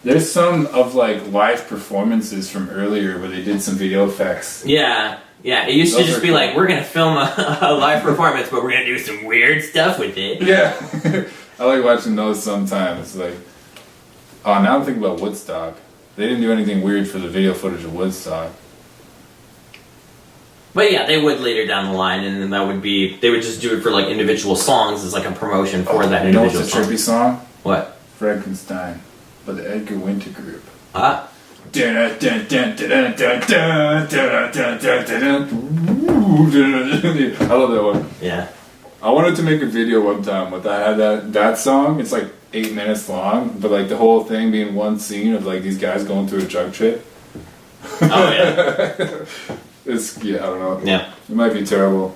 There's some of, like, live performances from earlier where they did some video effects. Yeah, it used to just be like, we're going to film a live performance, but we're going to do some weird stuff with it. Yeah. I like watching those sometimes. Like, oh, now I'm thinking about Woodstock. They didn't do anything weird for the video footage of Woodstock. But yeah, they would later down the line, and then they would just do it for, like, individual songs as, like, a promotion for that individual song. You know what's a trippy song? What? Frankenstein by the Edgar Winter Group. Ah. I love that one. Yeah. I wanted to make a video one time with I had that song. It's like 8 minutes long, but, like, the whole thing being one scene of, like, these guys going through a drug trip. Oh yeah. I don't know. Yeah. It might be terrible.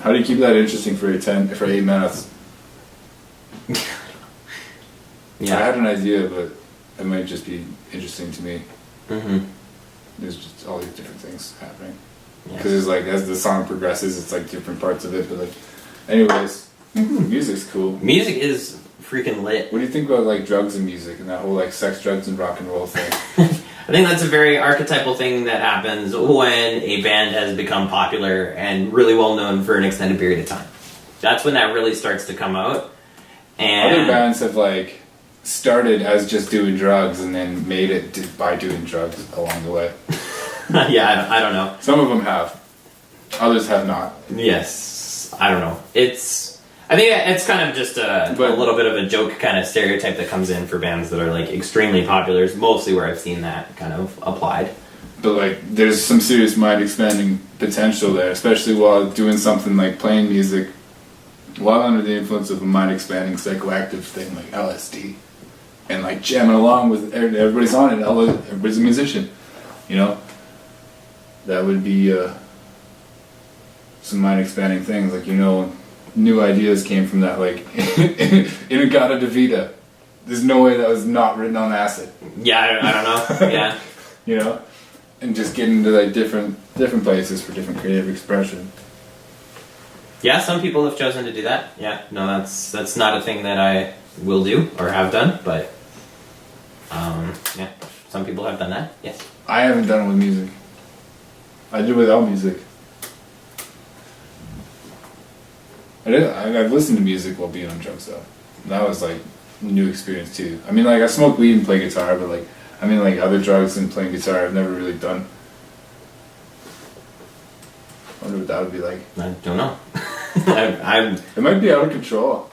How do you keep that interesting for 8 minutes? Yeah. I had an idea, but it might just be interesting to me. Mm-hmm. There's just all these different things happening. Yes. Because it's like, as the song progresses, it's like different parts of it. But, like, anyways, music's cool. Music is freaking lit. What do you think about, like, drugs and music and that whole, like, sex, drugs, and rock and roll thing? I think that's a very archetypal thing that happens when a band has become popular and really well known for an extended period of time. That's when that really starts to come out. And other bands have like started as just doing drugs and then made it by doing drugs along the way. Yeah, I don't know. Some of them have. Others have not. Yes, I don't know. I think it's kind of just a little bit of a joke kind of stereotype that comes in for bands that are like extremely popular. Is mostly where I've seen that kind of applied. But like, there's some serious mind expanding potential there, especially while doing something like playing music while under the influence of a mind expanding psychoactive thing like LSD, and like jamming along with everybody's on it. Everybody's a musician, you know. That would be some mind expanding things, like, you know. New ideas came from that, like Inagata Devita. There's no way that was not written on acid. Yeah, I don't know. Yeah, you know, and just getting into like different places for different creative expression. Yeah, some people have chosen to do that. Yeah, no, that's not a thing that I will do or have done, but yeah, some people have done that. Yes, I haven't done it with music. I do without music. I've listened to music while being on drugs though. That was like a new experience too. I mean, like, I smoke weed and play guitar, but like, I mean, like, other drugs and playing guitar I've never really done. I wonder what that would be like. I don't know. It might be out of control.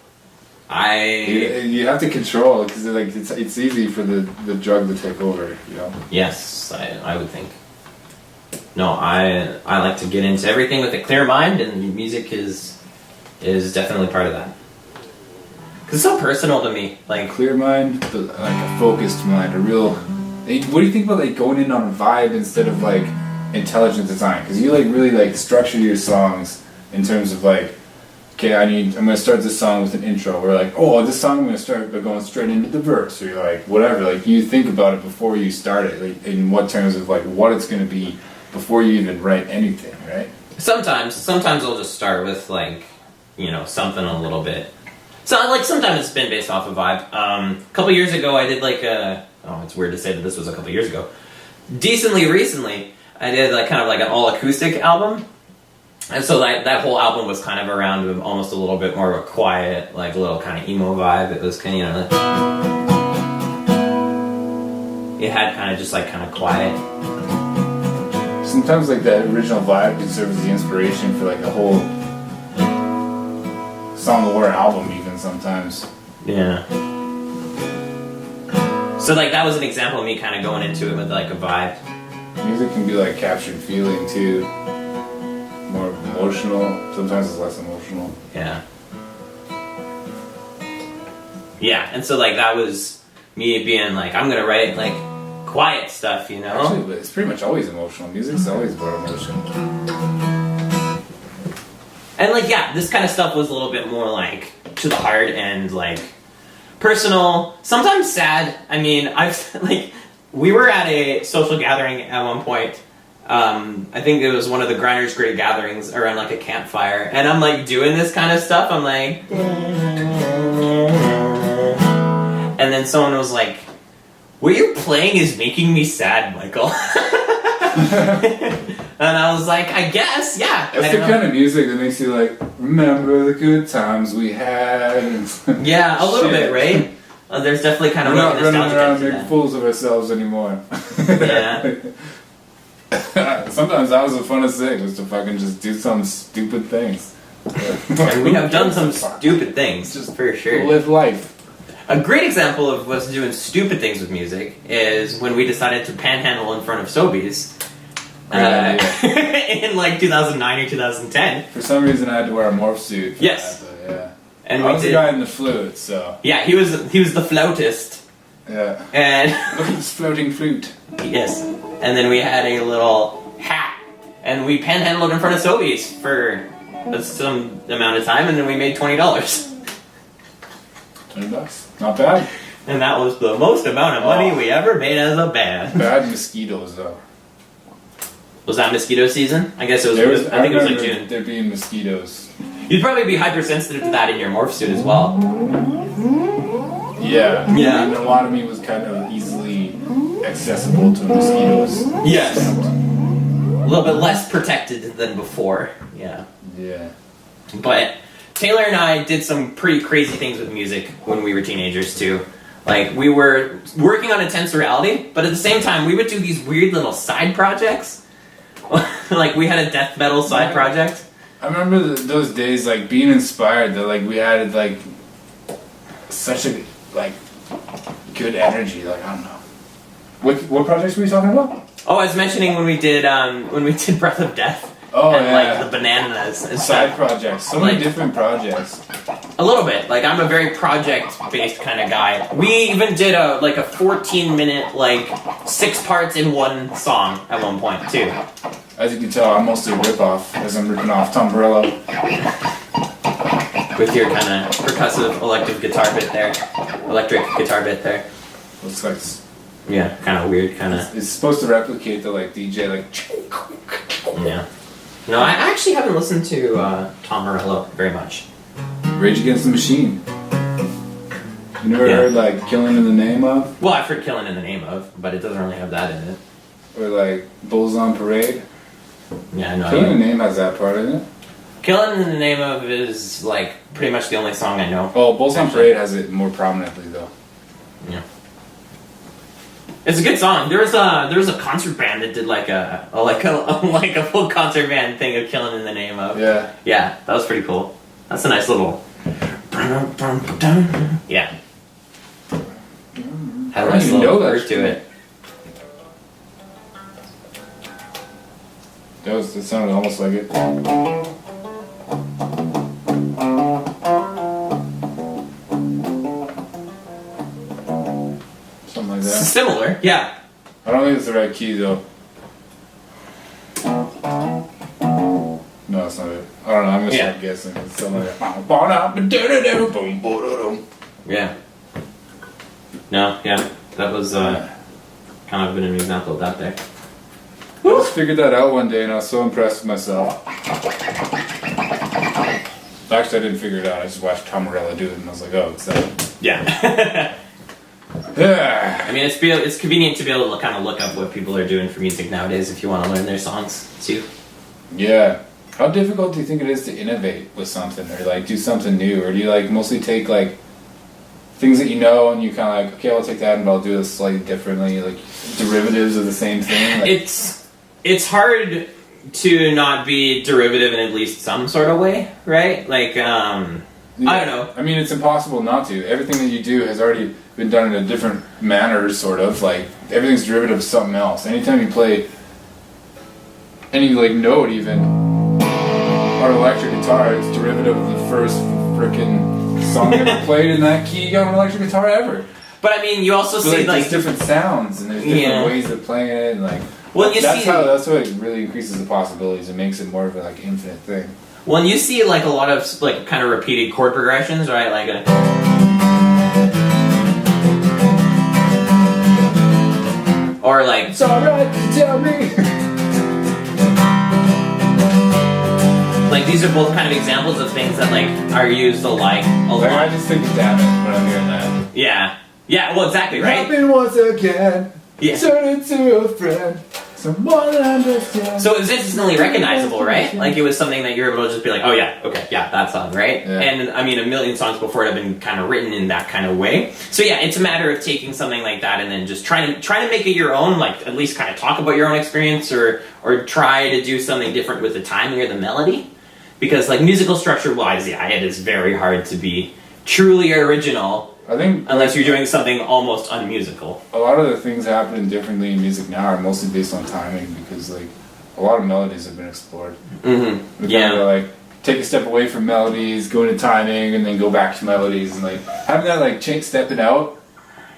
You have to control, because like it's easy for the drug to take over, you know. Yes, I would think. No, I like to get into everything with a clear mind, and music is definitely part of that. Cause it's so personal to me, like clear mind, like a focused mind, a real. What do you think about like going in on a vibe instead of like intelligent design? Because you like really like structure your songs in terms of like, okay, I'm gonna start this song with an intro. We're like, oh, this song I'm gonna start by going straight into the verse, or you're like, whatever. Like, you think about it before you start it, like in what terms of like what it's gonna be before you even write anything, right? Sometimes I'll just start with like, you know, something a little bit. So like sometimes it's been based off a vibe. A couple years ago I did like it's weird to say that this was a couple years ago. Decently recently, I did like kind of like an all acoustic album. And so that whole album was kind of around almost a little bit more of a quiet, like little kind of emo vibe. It was kind of, you know, it had kind of just like kind of quiet. Sometimes like that original vibe can serve as the inspiration for like a whole song or album even sometimes. Yeah. So like that was an example of me kind of going into it with like a vibe. Music can be like captured feeling too. More emotional. Sometimes it's less emotional. Yeah. Yeah, and so like that was me being like, I'm gonna write like quiet stuff, you know? Actually, it's pretty much always emotional. Music's always about emotion. And like, yeah, this kind of stuff was a little bit more like to the heart and like personal, sometimes sad. I mean, we were at a social gathering at one point. I think it was one of the Grinders Great gatherings around like a campfire, and I'm like doing this kind of stuff. I'm like, and then someone was like, "What you're playing is making me sad, Michael." And I was like, I guess, yeah. That's the kind of music that makes you like, remember the good times we had. Yeah, a little bit, right? There's definitely kind of like a nostalgia. We're not running around making fools of ourselves anymore. Yeah. Sometimes that was the funnest thing, was to fucking just do some stupid things. And we have done some stupid things, just for sure. Live life. A great example of us doing stupid things with music is when we decided to panhandle in front of Sobeys. In like 2009 or 2010. For some reason I had to wear a morph suit. Yes. That, yeah. And I was the guy in the flute, so. Yeah, he was the flautist. Yeah. And look at this floating flute. Yes. And then we had a little hat, and we panhandled in front of Sobeys for some amount of time, and then we made $20. $20, not bad. And that was the most amount of money we ever made as a band. Bad mosquitoes, though. Was that mosquito season? I guess it was. I think it was like June. There being mosquitoes. You'd probably be hypersensitive to that in your morph suit as well. Yeah. Yeah. And a lot of me was kind of easily accessible to mosquitoes. Yes. A little bit less protected than before. Yeah. Yeah. But Taylor and I did some pretty crazy things with music when we were teenagers too. Like, we were working on TheIntenseReality, but at the same time, we would do these weird little side projects. Like, we had a death metal side project. I remember those days, like, being inspired that, like, we added, like, such a, like, good energy. Like, I don't know. What projects were you talking about? Oh, I was mentioning when we did Breath of Death. Oh, and, yeah. like, the bananas and side stuff. projects. So many different projects. A little bit. Like, I'm a very project-based kind of guy. We even did a 14-minute, like, 6 parts in one song at one point, too. As you can tell, I'm mostly a rip-off, as I'm ripping off Tom Morello. With your kind of percussive electric guitar bit there. Looks like... Yeah, kind of weird, kind of... It's supposed to replicate the, like, DJ, like... Yeah. No, I actually haven't listened to Tom Morello very much. Rage Against the Machine. You never heard, like, Killing in the Name of? Well, I've heard Killing in the Name of, but it doesn't really have that in it. Or, like, Bulls on Parade? Yeah, no. Killing in the Name has that part in it. Killing in the Name of is, like, pretty much the only song I know. Oh, Bulls on Parade has it more prominently, though. Yeah. It's a good song. There was a concert band that did like a full concert band thing of Killing in the Name of. Yeah. Yeah, that was pretty cool. That's a nice little. Yeah. Had a nice little verse to it. That sounded almost like it. Something like that. Similar, yeah. I don't think it's the right key though. No, it's not it. I don't know, I'm gonna start guessing. It's something like that. Yeah. No, yeah. That was kind of been an example of that there. I just figured that out one day and I was so impressed with myself. Actually, I didn't figure it out. I just watched Tom Morello do it and I was like, oh, it's that. Yeah. Yeah. I mean, it's convenient to be able to kind of look up what people are doing for music nowadays if you want to learn their songs, too. Yeah. How difficult do you think it is to innovate with something or, like, do something new? Or do you, like, mostly take, like, things that you know and you kind of like, okay, I'll take that and I'll do this slightly differently, like, derivatives of the same thing? Like, It's hard to not be derivative in at least some sort of way, right? Like, I don't know. I mean, it's impossible not to. Everything that you do has already been done in a different manner, sort of. Like, everything's derivative of something else. Anytime you play any, like, note, even, on an electric guitar, it's derivative of the first frickin' song ever played in that key on an electric guitar ever. But, I mean, you also see, like... there's different sounds, and there's different ways of playing it, and, like... Well, that's how it really increases the possibilities. It makes it more of a, like, infinite thing. When you see, like, a lot of, like, kind of repeated chord progressions, right? Like a... Or, like... It's alright to tell me! Like, these are both kind of examples of things that, like, are used alike a lot. I just think, damn it, when I'm hearing that. Yeah. Yeah, well, exactly, right? Happen once again, yeah. Turn into a friend. Someone understand. So it was instantly recognizable, right? Like, it was something that you were able to just be like, oh yeah, okay, yeah, that song, right? Yeah. And I mean, a million songs before it have been kind of written in that kind of way. So yeah, it's a matter of taking something like that and then just trying to make it your own, like at least kind of talk about your own experience or try to do something different with the timing or the melody. Because like musical structure wise, yeah, it is very hard to be truly original. I think unless you're doing something almost unmusical. A lot of the things happening differently in music now are mostly based on timing because like a lot of melodies have been explored. Mm-hmm. Yeah. Kind of, like take a step away from melodies, go into timing, and then go back to melodies, and like having that like stepping out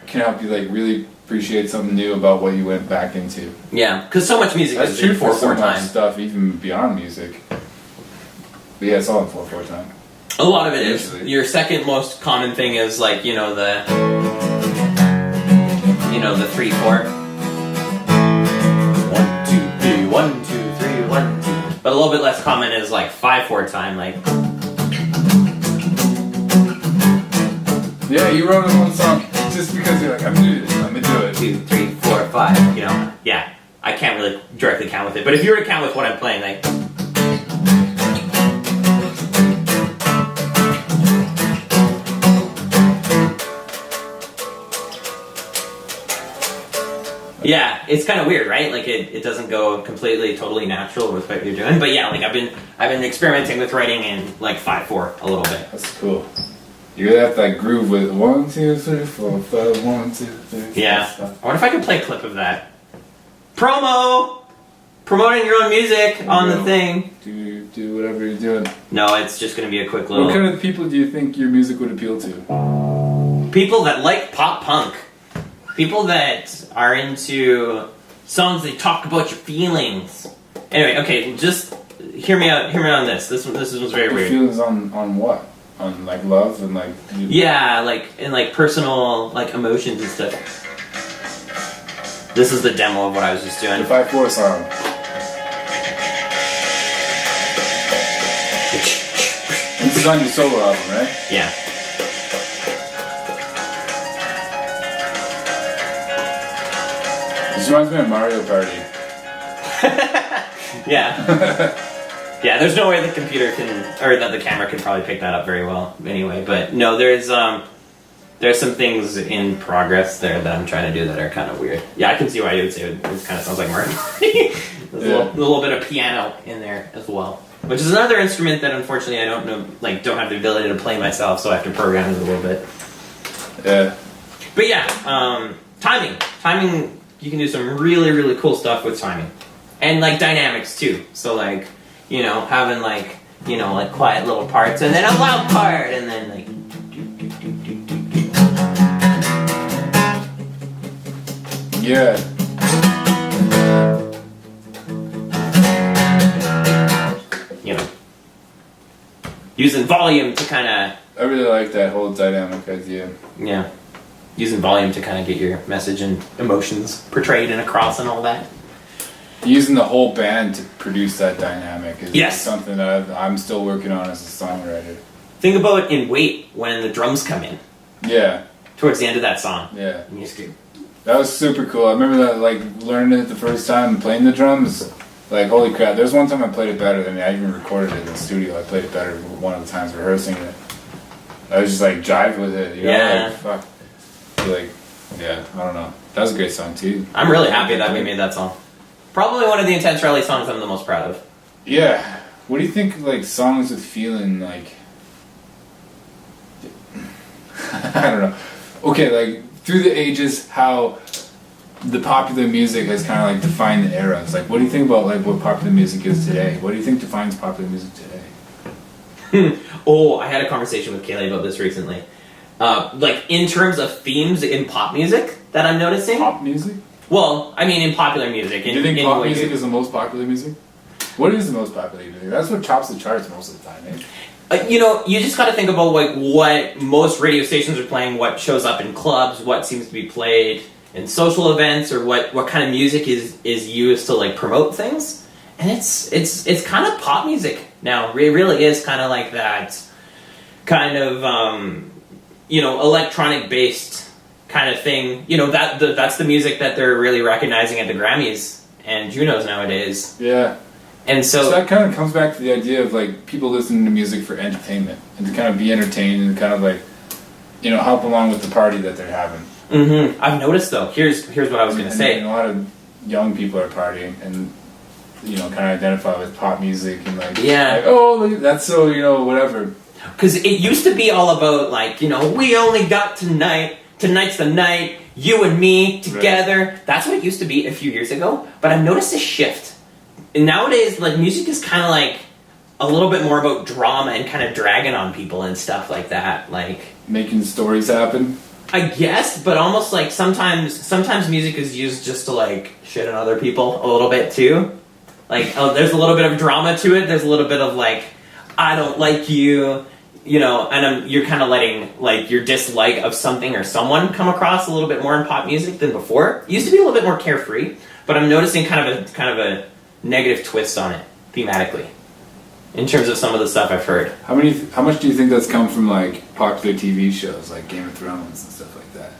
can help you like really appreciate something new about what you went back into. Yeah, because so much music is true in 4/4 time. Stuff even beyond music. But yeah, it's all in 4/4 time. A lot of it is. Your second most common thing is like, the 3/4. 1, 2, 3, 1, 2, 3, 1, 2. But a little bit less common is like 5/4 time, like. Yeah, you wrote it one song just because you're like, I'm gonna do this, I'm gonna do it. 2, 3, 4, 5. with it. But if you were to count with what I'm playing, like. Yeah, it's kind of weird, right? Like it doesn't go completely, totally natural with what you're doing. But yeah, like I've been experimenting with writing in like 5/4 a little bit. That's cool. You gotta have that groove with 1, 2, 3, 4, 5, 1, 2, 3. Yeah. I wonder if I could play a clip of that. Promoting your own music on the thing. Do whatever you're doing. No, it's just gonna be a quick little. What kind of people do you think your music would appeal to? People that like pop punk. People that are into songs that talk about your feelings. Anyway, okay, just hear me out on this. This was very weird. Feelings on what? On like love and like yeah, like and like personal like emotions and stuff. This is the demo of what I was just doing. The 5/4 song. This is on your solo album, right? Yeah. This reminds me of Mario Party. Yeah. Yeah, there's no way the computer can, or that the camera can probably pick that up very well anyway, but no, there's some things in progress there that I'm trying to do that are kind of weird. Yeah, I can see why you would say it kind of sounds like Mario Party. There's a little bit of piano in there as well, which is another instrument that unfortunately I don't know, like don't have the ability to play myself, so I have to program it a little bit. Yeah. But yeah, timing, you can do some really, really cool stuff with timing. And like dynamics too. So like, you know, having like, you know, like quiet little parts and then a loud part and then like yeah. You know, using volume to kind of... I really like that whole dynamic idea. Yeah. Using volume to kind of get your message and emotions portrayed and across and all that. Using the whole band to produce that dynamic is yes. something that I'm still working on as a songwriter. Think about in Wait when the drums come in. Yeah. Towards the end of that song. Yeah. And you just get... That was super cool. I remember that, like, learning it the first time and playing the drums. Like, holy crap. There's one time I played it better than me. I even recorded it in the studio. I played it better one of the times rehearsing it. I was just, like, jived with it. You know? Yeah. Like, fuck. Like, yeah, I don't know. That was a great song, too. I'm really happy that we made that song. Probably one of the TheIntenseReality songs I'm the most proud of. Yeah. What do you think, like, songs with feeling, like... I don't know. Okay, like, through the ages, how the popular music has kind of, like, defined the eras. Like, what do you think about, like, what popular music is today? What do you think defines popular music today? Oh, I had a conversation with Kaylee about this recently. Like, in terms of themes in pop music that I'm noticing. Pop music? Well, I mean, in popular music. Do you think pop music is the most popular music? What is the most popular music? That's what tops the charts most of the time, eh? You know, you just got to think about like what most radio stations are playing, what shows up in clubs, what seems to be played in social events, or what kind of music is used to like promote things. And it's kind of pop music now. It really is kind of like that kind of you know, electronic based kind of thing. You know, that's the music that they're really recognizing at the Grammys and Junos nowadays. Yeah. And so that kind of comes back to the idea of like people listening to music for entertainment and to kind of be entertained and kind of like, you know, help along with the party that they're having. Mm-hmm. I've noticed though. Here's what I was going to say. And a lot of young people are partying and, you know, kind of identify with pop music and like, yeah, like, oh, that's so, you know, whatever. Because it used to be all about like, you know, we only got tonight. Tonight's the night. You and me together. Right. That's what it used to be a few years ago. But I've noticed a shift. And nowadays, like, music is kind of like a little bit more about drama and kind of dragging on people and stuff like that. Like making stories happen. I guess, but almost like sometimes music is used just to like shit on other people a little bit too. Like, oh, there's a little bit of drama to it. There's a little bit of like, I don't like you, you know, and you're kind of letting like your dislike of something or someone come across a little bit more in pop music than before. It used to be a little bit more carefree, but I'm noticing kind of a negative twist on it thematically in terms of some of the stuff I've heard. How much do you think that's come from like popular TV shows like Game of Thrones and stuff like that?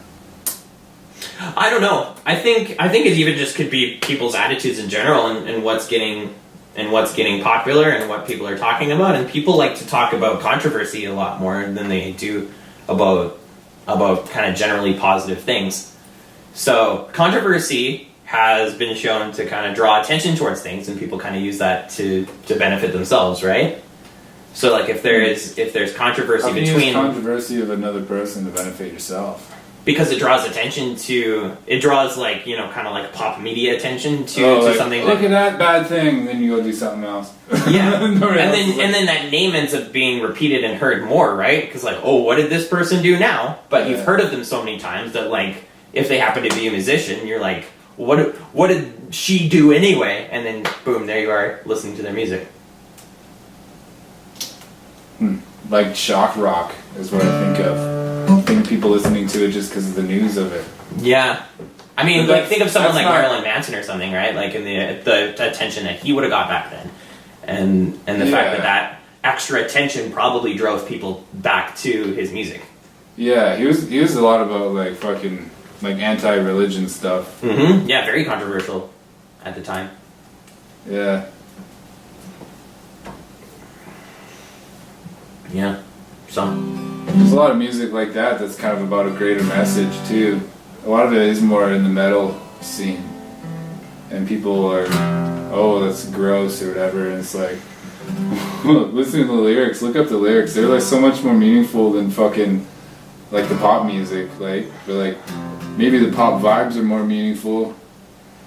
I don't know. I think it even just could be people's attitudes in general, and what's getting popular and what people are talking about. And people like to talk about controversy a lot more than they do about kind of generally positive things. So controversy has been shown to kind of draw attention towards things, and people kind of use that to benefit themselves, right? So like if there's controversy between controversy of another person to benefit yourself. Because it draws attention to, it draws like, kind of like pop media attention to something. Look at that bad thing, then you go do something else. Yeah, and then that name ends up being repeated and heard more, right? Because like, oh, what did this person do now? But you've heard of them so many times that like, if they happen to be a musician, you're like, what did she do anyway? And then boom, there you are listening to their music. Like shock rock is what I think of. I think people listening to it just because of the news of it. Yeah. I mean, like think of someone like Marilyn Manson or something, right? Like in the attention that he would have got back then. And the fact that extra attention probably drove people back to his music. Yeah, he was a lot about like fucking like anti-religion stuff. Mm-hmm. Yeah, very controversial at the time. Yeah. Yeah. So there's a lot of music like that that's kind of about a greater message too. A lot of it is more in the metal scene, and people are, oh, that's gross or whatever, and it's like, listen to the lyrics, look up the lyrics. They're like so much more meaningful than fucking like the pop music. Like, but like maybe the pop vibes are more meaningful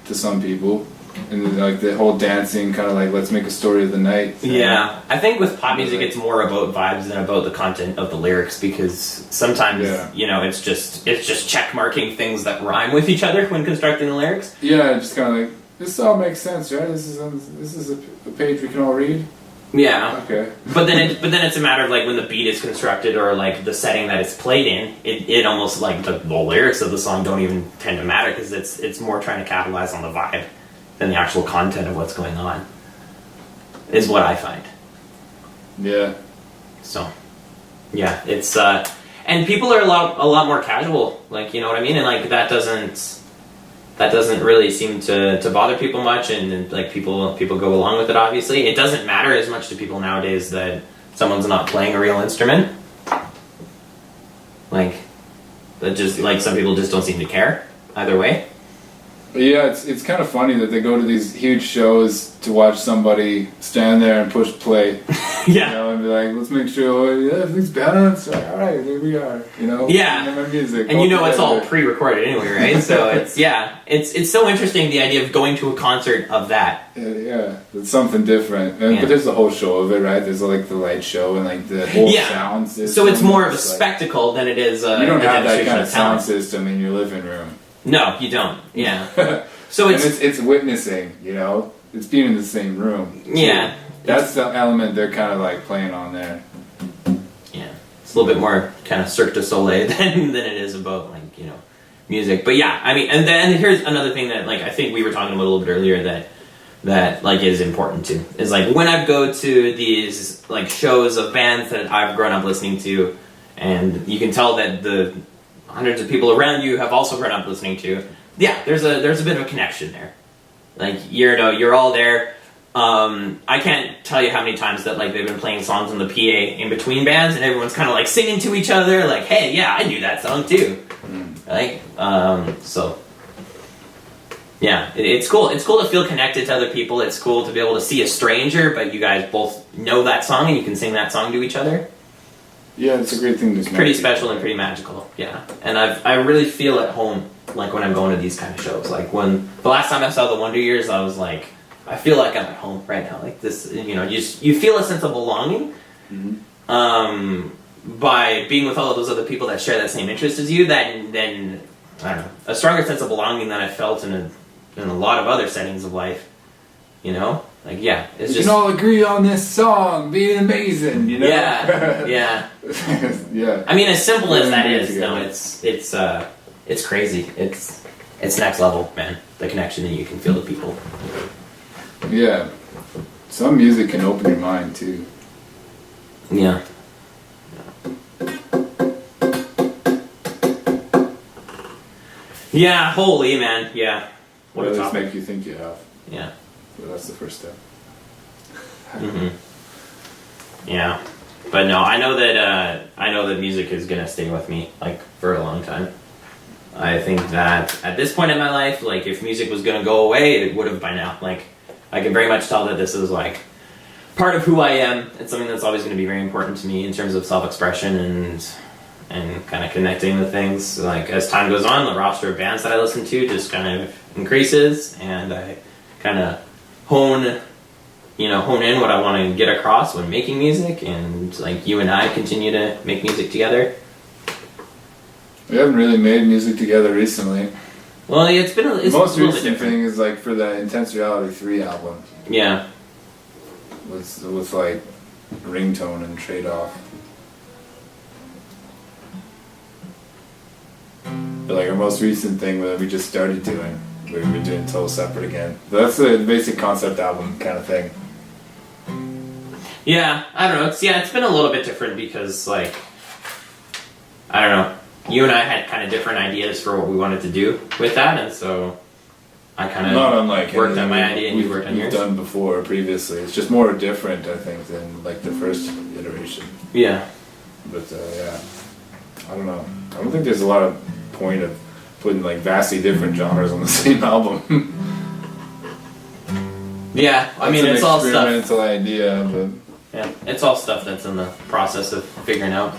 to some people. And like the whole dancing, kind of like let's make a story of the night. Yeah, I think with pop music, it's more about vibes than about the content of the lyrics, because sometimes it's just check marking things that rhyme with each other when constructing the lyrics. Yeah, just kind of like this all makes sense, right? This is a page we can all read. Yeah. Okay. But then it's a matter of like when the beat is constructed or like the setting that it's played in, it almost like the lyrics of the song don't even tend to matter, because it's more trying to capitalize on the vibe than the actual content of what's going on, is what I find. Yeah. So, yeah, it's and people are a lot more casual, like, you know what I mean, and like that doesn't really seem to bother people much, and like people go along with it. Obviously, it doesn't matter as much to people nowadays that someone's not playing a real instrument. Like that, just like some people just don't seem to care either way. Yeah, it's kind of funny that they go to these huge shows to watch somebody stand there and push play. Yeah. You know, and be like, let's make sure, everything's balanced. All right, here we are. You know. Yeah. My music. And it's all pre-recorded anyway, right? So it's so interesting, the idea of going to a concert of that. Yeah, it's something different. But there's the whole show of it, right? There's like the light show and like the whole sound system. So it's more of a spectacle than it is. You don't have that kind of sound system in your living room. No, you don't. Yeah. So it's witnessing, it's being in the same room. Yeah. That's the element they're kind of like playing on there. Yeah. It's a little bit more kind of Cirque du Soleil than it is about like, music. But yeah, I mean, and then here's another thing that like I think we were talking about a little bit earlier that like is important too. Is like when I go to these like shows of bands that I've grown up listening to, and you can tell that the hundreds of people around you have also grown up listening to. Yeah, there's a bit of a connection there. Like you're all there. I can't tell you how many times that like they've been playing songs on the PA in between bands, and everyone's kind of like singing to each other, like, "Hey, yeah, I knew that song too." Right? So yeah, it's cool. It's cool to feel connected to other people. It's cool to be able to see a stranger, but you guys both know that song and you can sing that song to each other. Yeah, it's a great thing to It's pretty special and pretty magical, yeah. And I really feel at home, like, when I'm going to these kind of shows. Like, when the last time I saw the Wonder Years, I was like, I feel like I'm at home right now. Like, this, you feel a sense of belonging by being with all of those other people that share that same interest as you, then, I don't know, a stronger sense of belonging than I felt in a lot of other settings of life, Like, yeah, it's just... We can all agree on this song being amazing, Yeah, yeah. Yeah. I mean, as simple as that is, it's crazy. It's next level, man. The connection that you can feel with people. Yeah. Some music can open your mind, too. Yeah. Yeah, holy man, yeah. What does this make you think you have? Yeah. Well, that's the first step. Yeah, but no, I know that music is gonna stay with me like for a long time. I think that at this point in my life, like if music was gonna go away, it would have by now. Like I can very much tell that this is like part of who I am. It's something that's always gonna be very important to me in terms of self-expression and kind of connecting with things. Like as time goes on, the roster of bands that I listen to just kind of increases, and I kind of hone in what I want to get across when making music, and like you and I continue to make music together. We haven't really made music together recently. Well, it's been the most recent thing is like for the TheIntenseReality 3 album. Yeah. With like ringtone and trade off. But like our most recent thing that we just started doing, we've been doing total separate again. But that's the basic concept album kind of thing. Yeah, I don't know. It's been a little bit different because like I don't know. You and I had kind of different ideas for what we wanted to do with that, and so I kind of not unlike worked on my idea and you worked on yours. We've done before previously. It's just more different, I think, than like the first iteration. Yeah. But yeah, I don't know. I don't think there's a lot of point of putting like vastly different genres on the same album. Yeah, I mean it's all stuff. Experimental idea, but yeah, it's all stuff that's in the process of figuring out.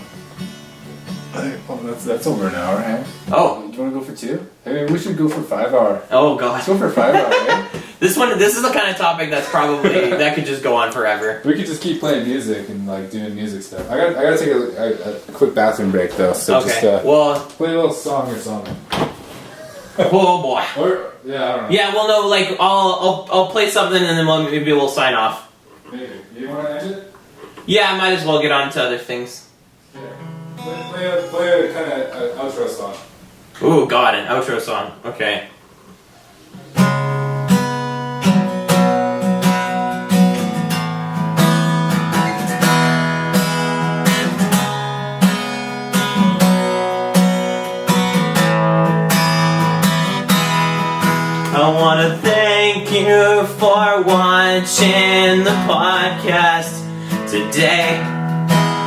Oh, that's over an hour, hey? Oh. Do you want to go for 2? Maybe we should go for 5 hour. Oh god. Let's go for 5 hour, eh? This is the kind of topic that's probably that could just go on forever. We could just keep playing music and like doing music stuff. I gotta take a quick bathroom break though. So okay. Just well, play a little song or something. Oh boy. Or yeah, I don't know. Yeah, well no, like I'll play something and then maybe we'll sign off. Maybe. You want to end it? Yeah, I might as well get on to other things. Yeah. Play a kind of outro song. Ooh, God, an outro song. Okay. I want to thank you for watching the podcast today.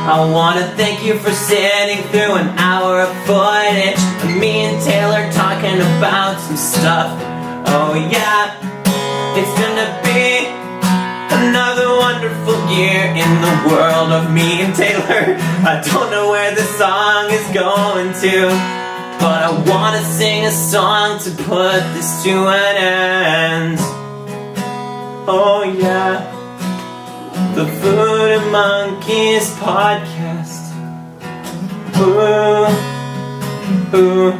I want to thank you for sitting through an hour of footage of me and Taylor talking about some stuff. Oh yeah, it's gonna be another wonderful year in the world of me and Taylor. I don't know where the song is going to, but I want to sing a song to put this to an end. Oh yeah. The Voodoo Monkeys podcast. Ooh, ooh.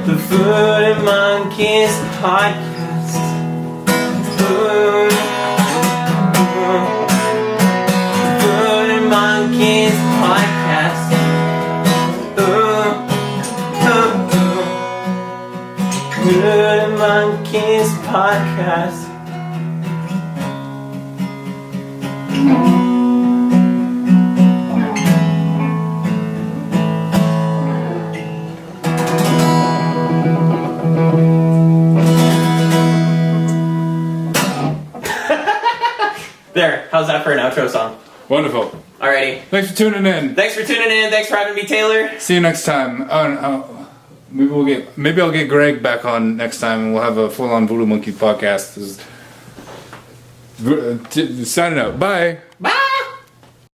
The Voodoo Monkeys podcast. Ooh, ooh. The Voodoo Monkeys podcast. Ooh, ooh, ooh. Voodoo Monkeys podcast. There, how's that for an outro song? Wonderful. Alrighty. Thanks for tuning in. Thanks for having me, Taylor. See you next time. Maybe I'll get Greg back on next time, and we'll have a full-on Voodoo Monkey podcast. Signing out. Bye. Bye.